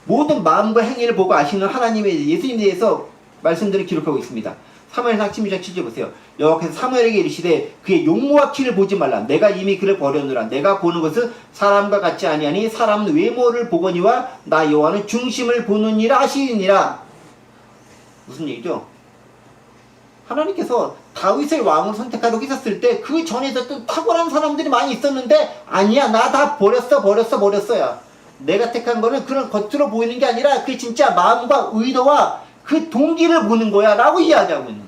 모든 마음과 행위를 보고 아시는 하나님의 예수님에 대해서 말씀들을 기록하고 있습니다. 사무엘상 16장 7절 보세요. 여호와께서 사무엘에게 이르시되 그의 용모와 키를 보지 말라. 내가 이미 그를 버렸노라. 내가 보는 것은 사람과 같지 아니하니 사람은 외모를 보거니와 나 여호와는 중심을 보느니라 하시니라. 무슨 얘기죠? 하나님께서 다윗을 왕으로 선택하려고 하셨을 때 그 전에 있었던 탁월한 사람들이 많이 있었는데, 아니야 나 다 버렸어야. 내가 택한 거는 그런 겉으로 보이는 게 아니라 그게 진짜 마음과 의도와 그 동기를 보는 거야 라고 이야기하고 있는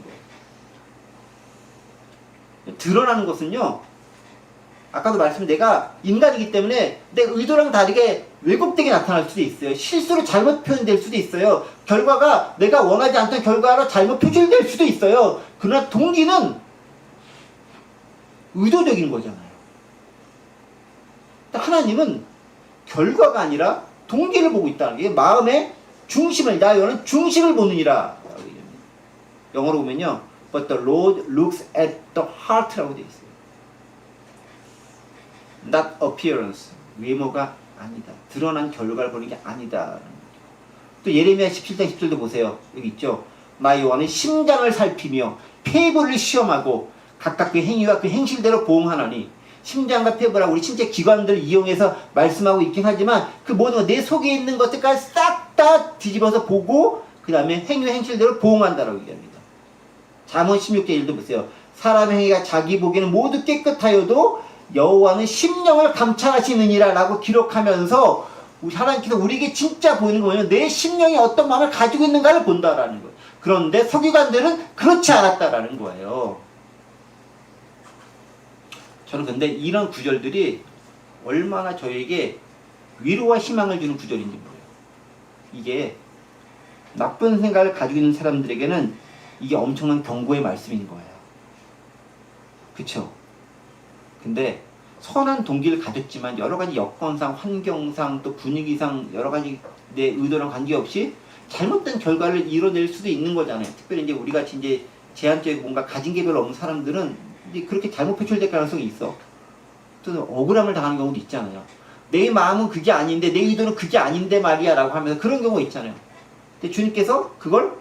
거예요. 드러나는 것은요, 아까도 말씀드린 내가 인간이기 때문에 내 의도랑 다르게 왜곡되게 나타날 수도 있어요. 실수로 잘못 표현될 수도 있어요. 결과가 내가 원하지 않던 결과로 잘못 표출될 수도 있어요. 그러나 동기는 의도적인 거잖아요. 하나님은 결과가 아니라 동기를 보고 있다는 게, 마음의 중심을, 나 여호와는 중심을 보느니라. 영어로 보면요, but the Lord looks at the heart라고 되어 있어요. not appearance, 외모가 아니다, 드러난 결과를 보는 게 아니다. 또 예레미야 17장 10절도 보세요. 여기 있죠. 나 여호와는 심장을 살피며 폐부를 시험하고 각각 그 행위와 그 행실대로 보응하나니. 심장과 폐부라 우리 신체 기관들을 이용해서 말씀하고 있긴 하지만 그 모든 내 속에 있는 것들까지 싹 다 뒤집어서 보고 그 다음에 행위와 행실대로 보응한다라고 얘기합니다. 잠언 16장 1도 보세요. 사람의 행위가 자기 보기에는 모두 깨끗하여도 여호와는 심령을 감찰하시느니라 라고 기록하면서 하나님께서 우리에게 진짜 보이는 거는 내 심령이 어떤 마음을 가지고 있는가를 본다라는 거예요. 그런데 서기관들은 그렇지 않았다라는 거예요. 저는 근데 이런 구절들이 얼마나 저에게 위로와 희망을 주는 구절인지 몰라요. 이게 나쁜 생각을 가지고 있는 사람들에게는 이게 엄청난 경고의 말씀인 거예요. 그쵸? 근데 선한 동기를 가졌지만 여러 가지 여건상, 환경상, 또 분위기상 여러 가지 내 의도랑 관계없이 잘못된 결과를 이뤄낼 수도 있는 거잖아요. 특별히 이제 우리 같이 이제 제한적이고 뭔가 가진 게 별로 없는 사람들은 이제 그렇게 잘못 표출될 가능성이 있어. 또 억울함을 당하는 경우도 있잖아요. 내 마음은 그게 아닌데, 내 의도는 그게 아닌데 말이야 라고 하면서 그런 경우가 있잖아요. 근데 주님께서 그걸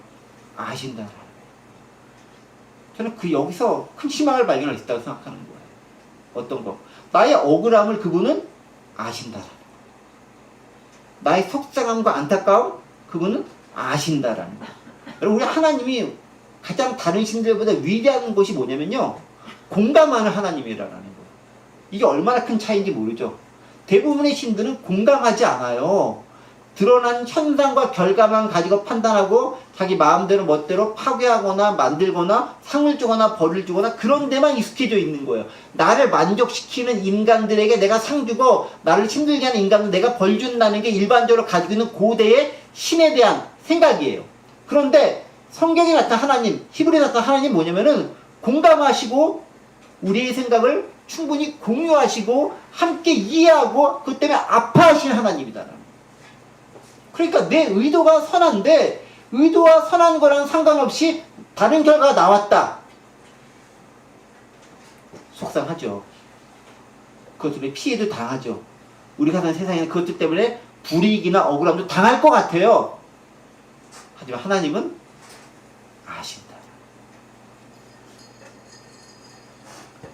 아신다. 저는 여기서 큰 희망을 발견할 수 있다고 생각하는 거예요. 어떤 거? 나의 억울함을 그분은 아신다. 나의 속상함과 안타까움, 그분은 아신다라는 거예요. 여러분, 우리 하나님이 가장 다른 신들보다 위대한 것이 뭐냐면요, 공감하는 하나님이라는 거예요. 이게 얼마나 큰 차이인지 모르죠. 대부분의 신들은 공감하지 않아요. 드러난 현상과 결과만 가지고 판단하고 자기 마음대로 멋대로 파괴하거나 만들거나 상을 주거나 벌을 주거나 그런 데만 익숙해져 있는 거예요. 나를 만족시키는 인간들에게 내가 상 주고 나를 힘들게 하는 인간들 내가 벌 준다는 게 일반적으로 가지고 있는 고대의 신에 대한 생각이에요. 그런데 성경에 나타난 하나님, 히브리에 나타난 하나님 뭐냐면은 공감하시고 우리의 생각을 충분히 공유하시고 함께 이해하고 그것 때문에 아파하시는 하나님이다. 그러니까 내 의도가 선한데 의도와 선한 거랑 상관없이 다른 결과가 나왔다. 속상하죠. 그것들에 피해도 당하죠. 우리가 사는 세상에는 그것들 때문에 불이익이나 억울함도 당할 것 같아요. 하지만 하나님은 아신다.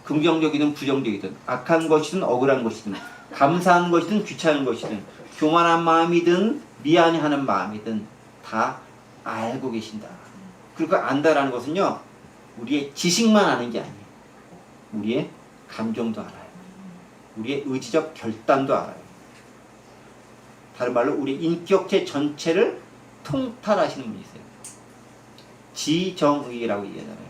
긍정적이든 부정적이든 악한 것이든 억울한 것이든 감사한 것이든 귀찮은 것이든 교만한 마음이든 미안해하는 마음이든 다 알고 계신다. 그리고 안다라는 것은요, 우리의 지식만 아는 게 아니에요. 우리의 감정도 알아요. 우리의 의지적 결단도 알아요. 다른 말로 우리 인격체 전체를 통탈하시는 분이세요. 지정의라고 얘기하잖아요.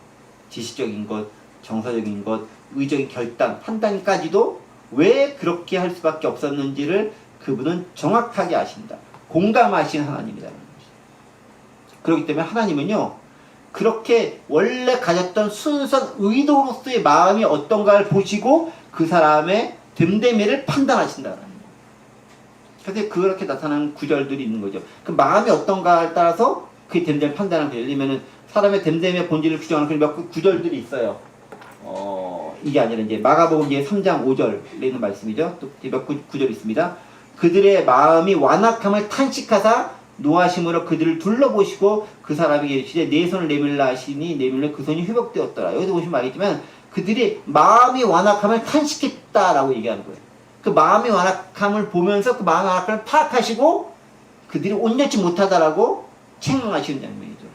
지식적인 것, 정서적인 것, 의적인 결단, 판단까지도 왜 그렇게 할 수밖에 없었는지를 그분은 정확하게 아신다. 공감하시는 하나님이라는 것이죠. 그렇기 때문에 하나님은요, 그렇게 원래 가졌던 순수한 의도로서의 마음이 어떤가를 보시고 그 사람의 됨됨이를 판단하신다는 거예요. 그래서 그렇게 나타나는 구절들이 있는 거죠. 그 마음이 어떤가에 따라서 그 됨됨이를 판단하는 거예요. 예를 들면 사람의 됨됨이의 본질을 규정하는 그런 몇 구절들이 있어요. 이게 아니라 이제 마가복음 이제 3장 5절에 있는 말씀이죠. 또 몇 구절이 있습니다. 그들의 마음이 완악함을 탄식하사 노하심으로 그들을 둘러보시고 그 사람에게 이르시되 내 손을 내밀라 하시니 내밀려 그 손이 회복되었더라. 여기서 보시면 알겠지만 그들이 마음이 완악함을 탄식했다라고 얘기하는 거예요. 그 마음의 완악함을 보면서 그 마음의 완악함을 파악하시고 그들이 온전치 못하다라고 책망하시는 장면이죠.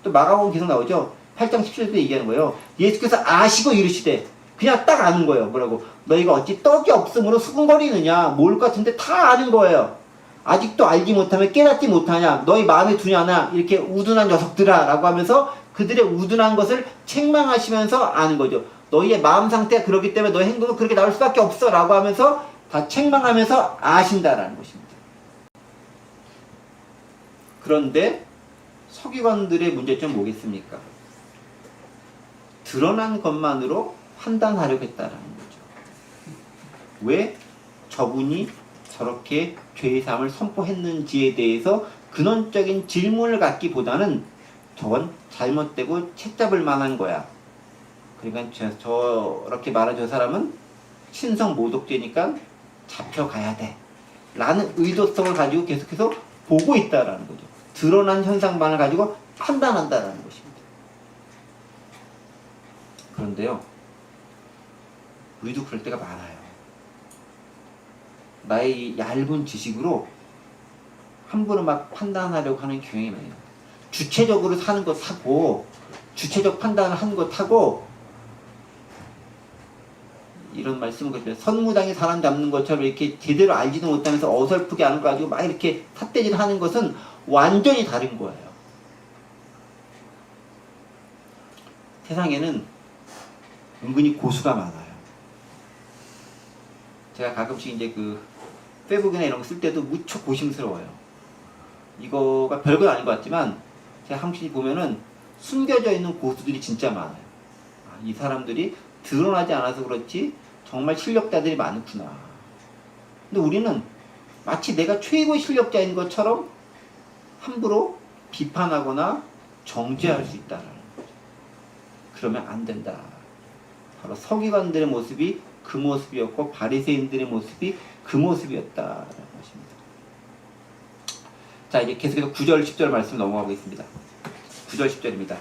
또 마가복음 계속 나오죠. 8장 17절도 얘기하는 거예요. 예수께서 아시고 이르시되 그냥 딱 아는 거예요. 뭐라고? 너희가 어찌 떡이 없으므로 수군거리느냐. 모를 것 같은데 다 아는 거예요. 아직도 알지 못하면 깨닫지 못하냐. 너희 마음에 두냐나. 이렇게 우둔한 녀석들아 라고 하면서 그들의 우둔한 것을 책망하시면서 아는 거죠. 너희의 마음 상태가 그렇기 때문에 너의 행동은 그렇게 나올 수밖에 없어 라고 하면서 다 책망하면서 아신다라는 것입니다. 그런데 서기관들의 문제점은 뭐겠습니까? 드러난 것만으로 판단하려고 했다라는 거죠. 왜 저분이 저렇게 죄의 삶을 선포했는지에 대해서 근원적인 질문을 갖기보다는 저건 잘못되고 채잡을 만한 거야. 그러니까 저렇게 말한 저 사람은 신성 모독죄니까 잡혀가야 돼. 라는 의도성을 가지고 계속해서 보고 있다라는 거죠. 드러난 현상만을 가지고 판단한다라는 것입니다. 그런데요, 우리도 그럴 때가 많아요. 나의 얇은 지식으로 함부로 막 판단하려고 하는 경향이 많아요. 주체적으로 사는 거 사고, 주체적 판단을 하는 거 타고, 이런 말씀은 그렇죠. 선무당이 사람 잡는 것처럼 이렇게 제대로 알지도 못하면서 어설프게 하는 거 가지고 막 이렇게 삿대질 하는 것은 완전히 다른 거예요. 세상에는 은근히 고수가 많아요. 제가 가끔씩 이제 그 페북이나 이런 거 쓸 때도 무척 고심스러워요. 이거가 별건 아닌 것 같지만 제가 한번 보면은 숨겨져 있는 고수들이 진짜 많아요. 이 사람들이 드러나지 않아서 그렇지 정말 실력자들이 많구나. 근데 우리는 마치 내가 최고 실력자인 것처럼 함부로 비판하거나 정죄할 수 있다는 거죠. 그러면 안 된다. 바로 서기관들의 모습이 그 모습이었고 바리새인들의 모습이 그 모습이었다라는 것입니다. 자, 이제 계속해서 9절 10절 말씀 넘어가고 있습니다. 9절 10절입니다.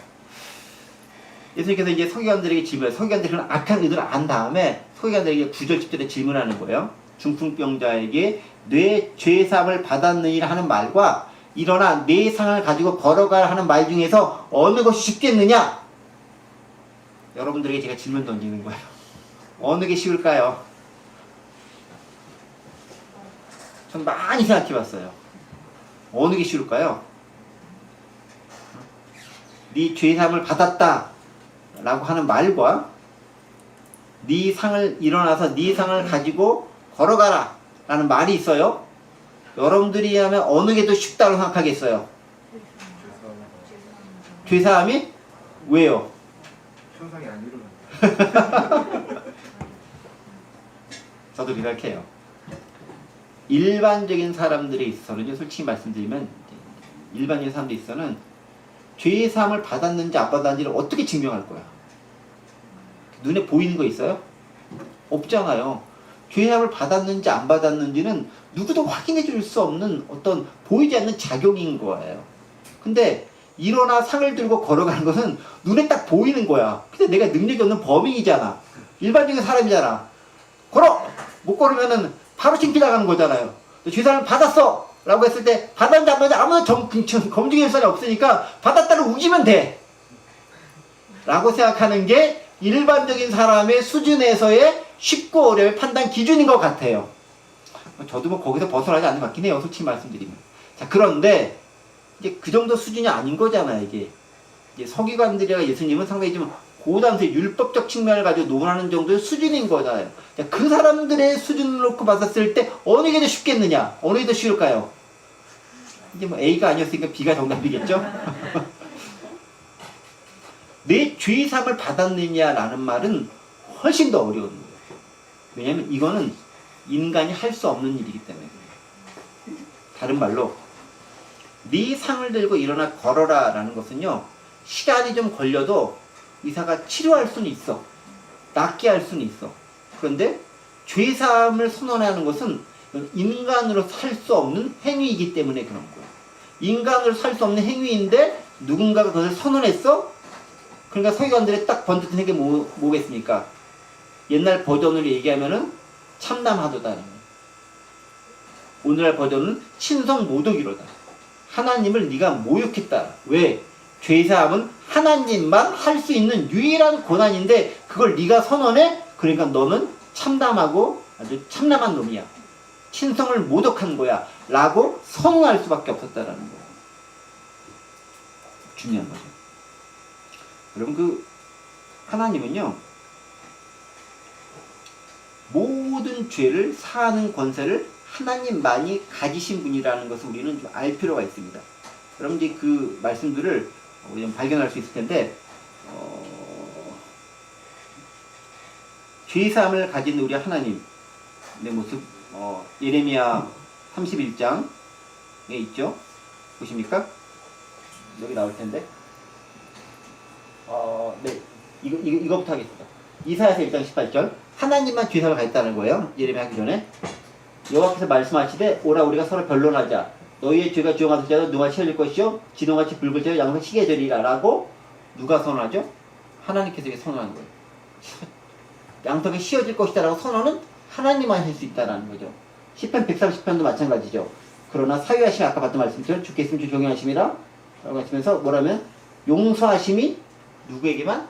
예수님께서 이제 서기관들에게 서기관들이 그런 악한 의도를 안 다음에 서기관들에게 9절 10절에 질문하는 거예요. 중풍병자에게 뇌 죄사함을 받았느니라 하는 말과 일어나 내 상을 가지고 걸어가라 하는 말 중에서 어느 것이 쉽겠느냐? 여러분들에게 제가 질문 던지는 거예요. 어느 게 쉬울까요? 전 많이 생각해 봤어요. 어느 게 쉬울까요? 네 죄사함을 받았다 라고 하는 말과 네 상을 일어나서 네 상을 가지고 걸어가라 라는 말이 있어요. 여러분들이 하면 어느 게 더 쉽다고 생각하겠어요? 죄사함이? 왜요? 현상이 안 일어난다. 저도 생각해요. 일반적인 사람들에 있어서는 솔직히 말씀드리면 일반적인 사람들에 있어서는 죄의 사함을 받았는지 안 받았는지를 어떻게 증명할 거야? 눈에 보이는 거 있어요? 없잖아요. 죄의 사함을 받았는지 안 받았는지는 누구도 확인해 줄 수 없는 어떤 보이지 않는 작용인 거예요. 근데 일어나 상을 들고 걸어가는 것은 눈에 딱 보이는 거야. 근데 내가 능력이 없는 범인이잖아. 일반적인 사람이잖아. 걸어! 못 걸으면은 바로 징피나가는 거잖아요. 죄사함을 받았어! 라고 했을 때 받았는지 안 받았는지 아무도 검증할 사람이 없으니까 받았다를 우기면 돼! 라고 생각하는 게 일반적인 사람의 수준에서의 쉽고 어려운 판단 기준인 것 같아요. 저도 뭐 거기서 벗어나지 않는 것 같긴 해요. 솔직히 말씀드리면. 자, 그런데 이제 그 정도 수준이 아닌 거잖아요. 이게 서기관들이나 예수님은 상당히 좀 고단수의 율법적 측면을 가지고 논하는 정도의 수준인 거잖아요. 자, 그 사람들의 수준을 놓고 봤었을 때 어느 게 더 쉽겠느냐? 어느 게 더 쉬울까요? 이제 뭐 A가 아니었으니까 B가 정답이겠죠? 내 죄사함을 받았느냐라는 말은 훨씬 더 어려운 거예요. 왜냐하면 이거는 인간이 할 수 없는 일이기 때문에. 다른 말로 네 상을 들고 일어나 걸어라 라는 것은요, 시간이 좀 걸려도 의사가 치료할 수는 있어. 낫게 할 수는 있어. 그런데 죄사함을 선언하는 것은 인간으로 살 수 없는 행위이기 때문에 그런 거예요. 인간으로 살 수 없는 행위인데 누군가가 그것을 선언했어? 그러니까 서기관들이 딱 번뜩한 게 뭐겠습니까? 옛날 버전으로 얘기하면은 참담하도다. 오늘날 버전은 친선 모독이로다. 하나님을 네가 모욕했다. 왜? 죄사함은 하나님만 할 수 있는 유일한 권한인데 그걸 네가 선언해? 그러니까 너는 참담하고 아주 참남한 놈이야. 친성을 모독한 거야. 라고 선언할 수밖에 없었다라는 거예요. 중요한 거죠. 여러분, 하나님은요, 모든 죄를 사하는 권세를 하나님만이 가지신 분이라는 것을 우리는 좀 알 필요가 있습니다. 여러분, 이제 그 말씀들을 우리 좀 발견할 수 있을 텐데, 죄사함을 가진 우리 하나님의 모습, 예레미야 31장에 있죠? 보십니까? 여기 나올 텐데. 네. 이거부터 하겠습니다. 이사야서 1장 18절. 하나님만 죄사함을 가졌다는 거예요. 예레미야 하기 전에. 여호와께서 말씀하시되 오라 우리가 서로 변론하자. 너희의 죄가 주영하던 자도 누가 씌어질 것이요 진홍같이 붉을 자도 양성 시게 되리라 라고 누가 선언하죠? 하나님께서 이렇게 선언한 거예요. 양성이 씌어질 것이다 라고 선언은 하나님만 할 수 있다는 거죠. 시편 130편도 마찬가지죠. 그러나 사유하심이 아까 봤던 말씀처럼 주께 있으면 주 종용하심이라 라고 하시면서 뭐라면 용서하심이 누구에게만?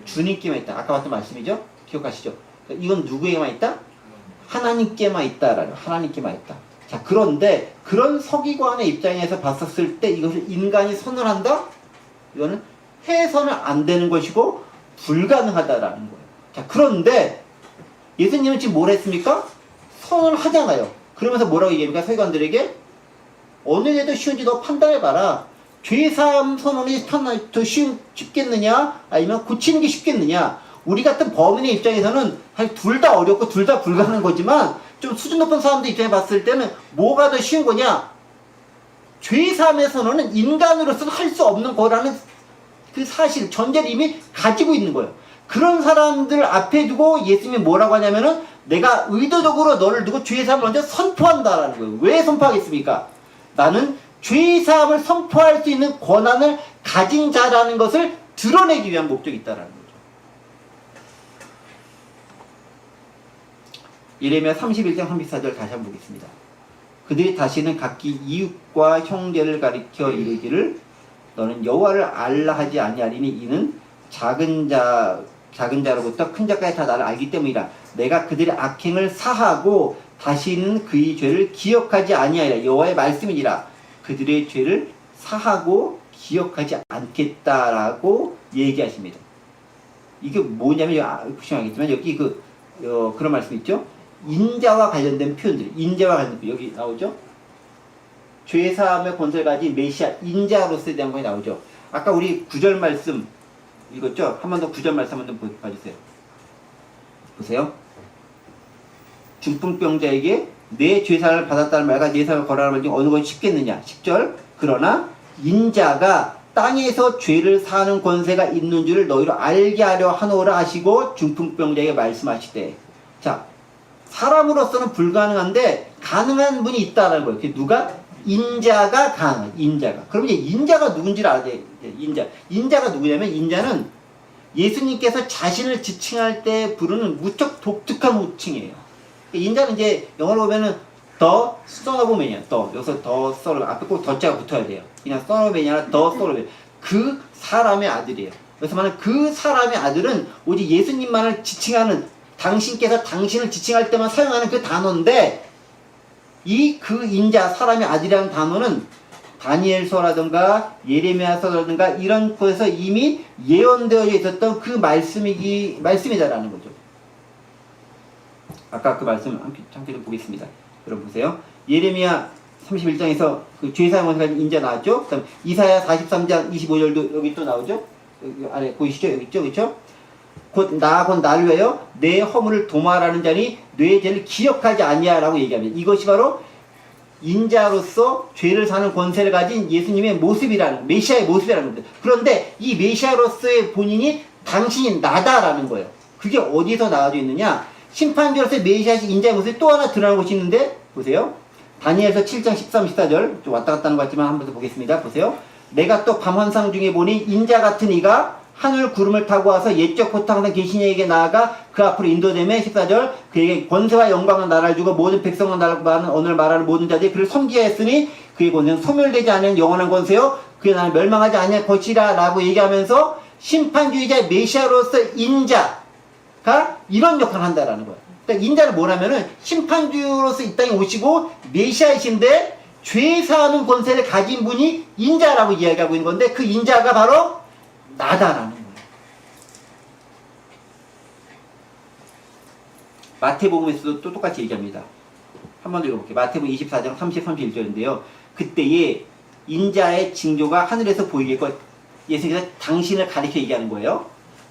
주님께만 있다. 아까 봤던 말씀이죠. 기억하시죠? 이건 누구에게만 있다? 하나님께만 있다라는, 하나님께만 있다. 자, 그런데 그런 서기관의 입장에서 봤었을 때 이것을 인간이 선언한다? 이거는 해서는 안 되는 것이고 불가능하다라는 거예요. 자, 그런데 예수님은 지금 뭘 했습니까? 선언을 하잖아요. 그러면서 뭐라고 얘기합니까? 서기관들에게 어느 게 더 쉬운지 너 판단해봐라. 죄사함 선언이 더 쉽겠느냐? 아니면 고치는 게 쉽겠느냐? 우리 같은 범인의 입장에서는 사실 둘 다 어렵고 둘 다 불가능한 거지만 좀 수준 높은 사람들 입장에 봤을 때는 뭐가 더 쉬운 거냐? 죄사함의 선언은 인간으로서는 할 수 없는 거라는 그 사실, 전제를 이미 가지고 있는 거예요. 그런 사람들 앞에 두고 예수님이 뭐라고 하냐면은 내가 의도적으로 너를 두고 죄사함을 먼저 선포한다라는 거예요. 왜 선포하겠습니까? 나는 죄사함을 선포할 수 있는 권한을 가진 자라는 것을 드러내기 위한 목적이 있다라는 거죠. 예레미야 31장 34절 다시 한번 보겠습니다. 그들이 다시는 각기 이웃과 형제를 가리켜 이르기를 너는 여호와를 알라 하지 아니하리니 이는 작은 자로부터 큰 자까지 다 나를 알기 때문이라. 내가 그들의 악행을 사하고 다시는 그의 죄를 기억하지 아니하리라. 여호와의 말씀이니라. 그들의 죄를 사하고 기억하지 않겠다라고 얘기하십니다. 이게 뭐냐면 보시면 알겠지만 여기 그런 말씀 있죠. 인자와 관련된 표현들, 인자와 관련된 표현, 여기 나오죠. 죄사함의 권세를 가진 메시아 인자로서에 대한 것이 나오죠. 아까 우리 9절 말씀 읽었죠? 한 번 더 9절 말씀 한번 봐주세요. 보세요. 중풍병자에게 내 죄사를 받았다는 말과 내 사를 거라는 말 중 어느 것이 쉽겠느냐. 10절. 그러나 인자가 땅에서 죄를 사하는 권세가 있는 줄을 너희로 알게 하려 하노라 하시고 중풍병자에게 말씀하시되. 자, 사람으로서는 불가능한데 가능한 분이 있다는 거예요. 누가? 인자가 가능한, 인자가. 그럼 이제 인자가 누군지를 알아야 돼요. 인자가 누구냐면, 인자는 예수님께서 자신을 지칭할 때 부르는 무척 독특한 호칭이에요. 인자는 이제 영어로 보면은 the son of man이야. 여기서 the son of, 앞에 꼭 더자가 붙어야 돼요. 그냥 son of man이 아니라 the son of man. 그 사람의 아들이에요. 그래서 말하는 그 사람의 아들은 오직 예수님만을 지칭하는, 당신께서 당신을 지칭할 때만 사용하는 그 단어인데, 그 인자, 사람의 아들이라는 단어는 다니엘서라든가 예레미야서라든가 이런 곳에서 이미 예언되어 있었던 그 말씀이다라는 거죠. 아까 그 말씀 함께 좀 보겠습니다. 여러분 보세요. 예레미야 31장에서 그 죄사함을 가진 인자 나왔죠. 그 다음 이사야 43장 25절도 여기 또 나오죠. 여기 아래 보이시죠? 여기 있죠? 그렇죠? 곧 나를 위하여 내 허물을 도말하는 자니 뇌의 죄를 기억하지 아니하라고 얘기합니다. 이것이 바로 인자로서 죄를 사는 권세를 가진 예수님의 모습이라는, 메시아의 모습이라는 겁니다. 그런데 이 메시아로서의 본인이 당신이 나다라는 거예요. 그게 어디서 나와져 있느냐? 심판주로서의 메시아의 인자의 모습이 또 하나 드러나는 곳이 있는데, 보세요. 다니엘서 7장 13, 14절 좀 왔다 갔다 하는 것 같지만 한번 더 보겠습니다. 보세요. 내가 또 밤 환상 중에 보니 인자 같은 이가 하늘 구름을 타고 와서 옛적 호탕상 계시니에게 나아가 그 앞으로 인도되매 14절 그에게 권세와 영광을 나라를 주고 모든 백성과 나라를 오늘 말하는 모든 자들이 그를 섬기하였으니 그의 권세는 소멸되지 않는 영원한 권세요 그의 나라는 멸망하지 아니할 것이라 라고 얘기하면서 심판주의자 메시아로서 인자가 이런 역할을 한다라는 거예요. 그러니까 인자는 뭐냐면은 심판주로서 이 땅에 오시고 메시아이신데 죄 사하는 권세를 가진 분이 인자라고 이야기하고 있는 건데 그 인자가 바로 나다라는 거예요. 마태복음에서도 또 똑같이 얘기합니다. 한 번 더 읽어볼게요. 마태복음 24장 30, 31절인데요. 그때에 인자의 징조가 하늘에서 보이겠고 예수님께서 당신을 가리켜 얘기하는 거예요.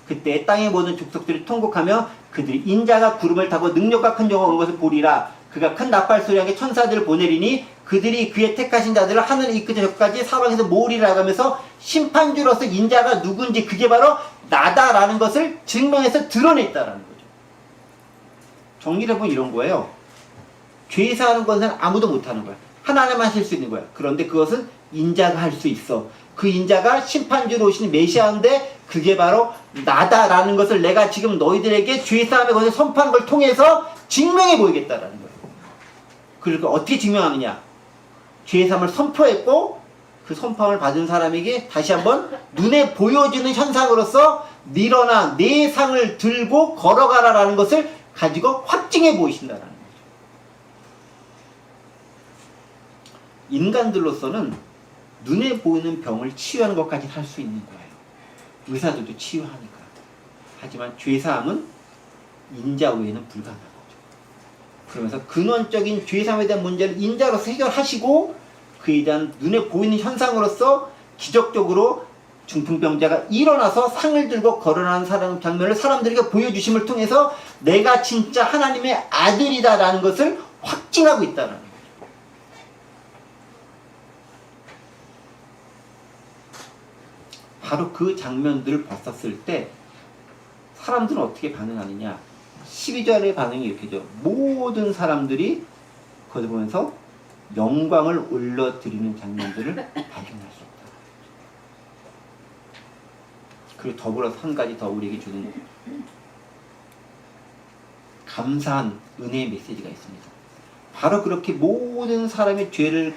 그때 땅의 모든 족속들이 통곡하며 그들이 인자가 구름을 타고 능력과 큰 영광을 온 것을 보리라. 그가 큰 나팔 소리와 함께 천사들을 보내리니 그들이 그의 택하신 자들을 하늘에 이끄자 저까지 사방에서 모으리라 하면서 심판주로서 인자가 누군지 그게 바로 나다라는 것을 증명해서 드러냈다라는 거죠. 정리를 해보면 이런 거예요. 죄사하는 것은 아무도 못하는 거야. 하나님만 하실 수 있는 거야. 그런데 그것은 인자가 할 수 있어. 그 인자가 심판주로 오신 메시아인데 그게 바로 나다라는 것을 내가 지금 너희들에게 죄사함의 것을 선포하는 걸 통해서 증명해 보이겠다라는 거예요. 그리고 어떻게 증명하느냐? 죄사함을 선포했고 그 선포함을 받은 사람에게 다시 한번 눈에 보여지는 현상으로서 일어나 내 상을 들고 걸어가라라는 것을 가지고 확증해 보이신다라는 거죠. 인간들로서는 눈에 보이는 병을 치유하는 것까지 할 수 있는 거예요. 의사들도 치유하니까. 하지만 죄사함은 인자 외에는 불가능한 거죠. 그러면서 근원적인 죄사함에 대한 문제를 인자로서 해결하시고 그에 대한 눈에 보이는 현상으로서 기적적으로 중풍병자가 일어나서 상을 들고 걸어나는 장면을 사람들에게 보여주심을 통해서 내가 진짜 하나님의 아들이다라는 것을 확증하고 있다는 거예요. 바로 그 장면들을 봤었을 때 사람들은 어떻게 반응하느냐? 12절의 반응이 이렇게죠. 모든 사람들이 그걸 보면서 영광을 올려드리는 장면들을 발견할 수 있다. 그리고 더불어서 한 가지 더 우리에게 주는 감사한 은혜의 메시지가 있습니다. 바로 그렇게 모든 사람의 죄를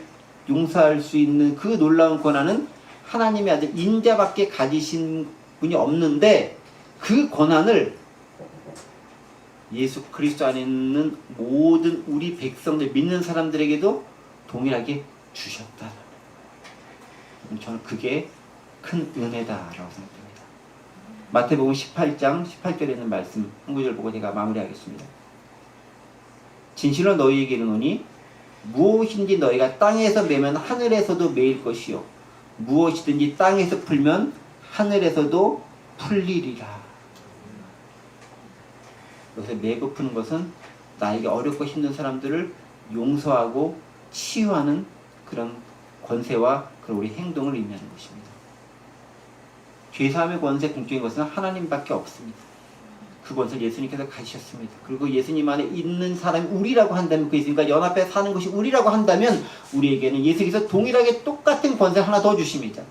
용서할 수 있는 그 놀라운 권한은 하나님의 아들 인자밖에 가지신 분이 없는데, 그 권한을 예수 그리스도 안에 있는 모든 우리 백성들, 믿는 사람들에게도 동일하게 주셨다. 저는 그게 큰 은혜다라고 생각합니다. 마태복음 18장 18절에 있는 말씀 한 구절 보고 제가 마무리하겠습니다. 진실로 너희에게 이르노니 무엇인지 너희가 땅에서 매면 하늘에서도 매일 것이요 무엇이든지 땅에서 풀면 하늘에서도 풀리리라. 여기서 매고 푸는 것은 나에게 어렵고 힘든 사람들을 용서하고 치유하는 그런 권세와 그런 우리 행동을 의미하는 것입니다. 죄사함의 권세, 공적인 것은 하나님밖에 없습니다. 그 권세를 예수님께서 가지셨습니다. 그리고 예수님 안에 있는 사람이 우리라고 한다면, 그 예수님과 연합해 사는 것이 우리라고 한다면, 우리에게는 예수께서 동일하게 똑같은 권세를 하나 더 주십니다.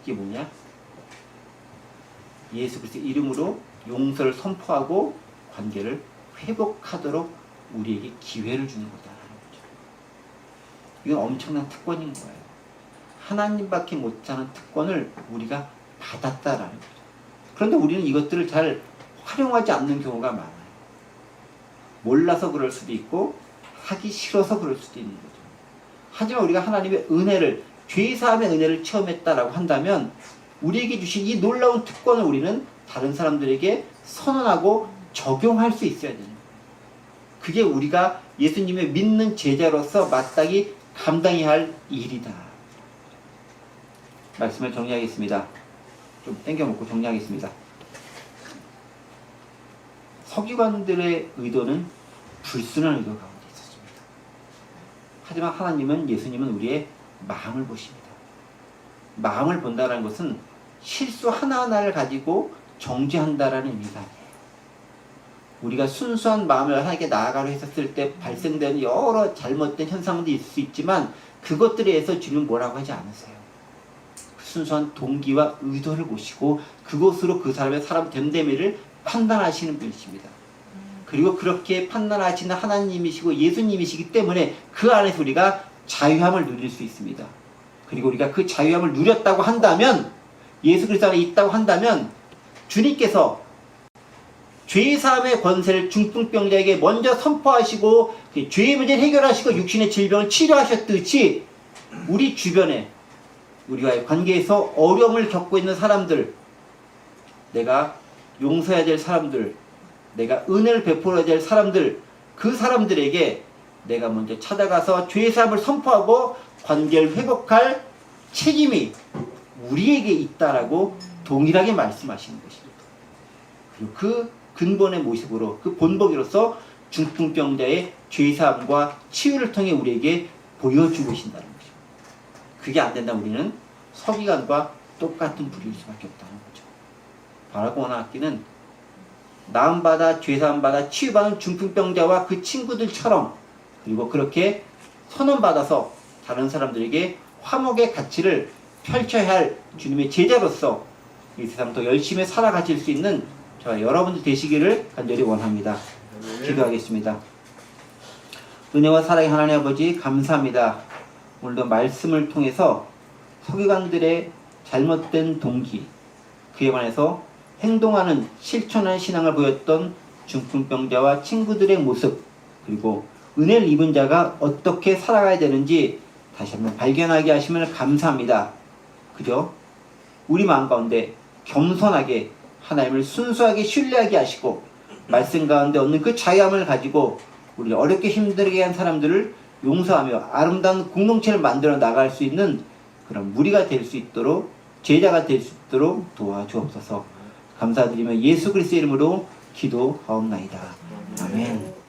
이게 뭐냐? 예수 그리스도의 이름으로 용서를 선포하고 관계를 회복하도록 우리에게 기회를 주는 거다라는 거죠. 이건 엄청난 특권인 거예요. 하나님밖에 못하는 특권을 우리가 받았다라는 거죠. 그런데 우리는 이것들을 잘 활용하지 않는 경우가 많아요. 몰라서 그럴 수도 있고 하기 싫어서 그럴 수도 있는 거죠. 하지만 우리가 하나님의 은혜를, 죄사함의 은혜를 체험했다라고 한다면 우리에게 주신 이 놀라운 특권을 우리는 다른 사람들에게 선언하고 적용할 수 있어야 되는 거예요. 그게 우리가 예수님의 믿는 제자로서 마땅히 감당해야 할 일이다. 말씀을 정리하겠습니다. 좀 땡겨먹고 정리하겠습니다. 서기관들의 의도는 불순한 의도 가운데 있었습니다. 하지만 하나님은, 예수님은 우리의 마음을 보십니다. 마음을 본다는 것은 실수 하나하나를 가지고 정죄한다라는 의미가 아니에요. 우리가 순수한 마음을 하나님께 나아가려 했었을 때 발생되는 여러 잘못된 현상도 있을 수 있지만, 그것들에 의해서 주님 뭐라고 하지 않으세요. 순수한 동기와 의도를 보시고 그것으로 그 사람의 사람 됨됨이를 판단하시는 분이십니다. 그리고 그렇게 판단하시는 하나님이시고 예수님이시기 때문에 그 안에서 우리가 자유함을 누릴 수 있습니다. 그리고 우리가 그 자유함을 누렸다고 한다면, 예수 그리스도 안에 있다고 한다면, 주님께서 죄사함의 권세를 중풍병자에게 먼저 선포하시고 죄의 문제를 해결하시고 육신의 질병을 치료하셨듯이, 우리 주변에 우리와의 관계에서 어려움을 겪고 있는 사람들, 내가 용서해야 될 사람들, 내가 은혜를 베풀어야 될 사람들, 그 사람들에게 내가 먼저 찾아가서 죄사함을 선포하고 관계를 회복할 책임이 우리에게 있다라고 동일하게 말씀하시는 것입니다. 그리고 그 근본의 모습으로, 그 본보기로서 중풍병자의 죄사함과 치유를 통해 우리에게 보여주고 계신다는 것입니다. 그게 안 된다면 우리는 서기관과 똑같은 부류일 수밖에 없다는 거죠. 바라고 원하기는 나음받아 죄사함받아 치유받은 중풍병자와 그 친구들처럼, 그리고 그렇게 선언받아서 다른 사람들에게 화목의 가치를 펼쳐야 할 주님의 제자로서 이 세상 더 열심히 살아가실 수 있는 저와 여러분들 되시기를 간절히 원합니다. 기도하겠습니다. 은혜와 사랑의 하나님 아버지, 감사합니다. 오늘도 말씀을 통해서 서기관들의 잘못된 동기, 그에 관해서 행동하는, 실천하는 신앙을 보였던 중풍병자와 친구들의 모습, 그리고 은혜를 입은 자가 어떻게 살아가야 되는지 다시 한번 발견하게 하시면 감사합니다. 그죠? 우리 마음 가운데 겸손하게 하나님을 순수하게 신뢰하게 하시고, 말씀 가운데 얻는 그 자유함을 가지고 우리를 어렵게 힘들게 한 사람들을 용서하며 아름다운 공동체를 만들어 나갈 수 있는 그런 무리가 될 수 있도록, 제자가 될 수 있도록 도와주옵소서. 감사드리며 예수 그리스도의 이름으로 기도하옵나이다. 아멘.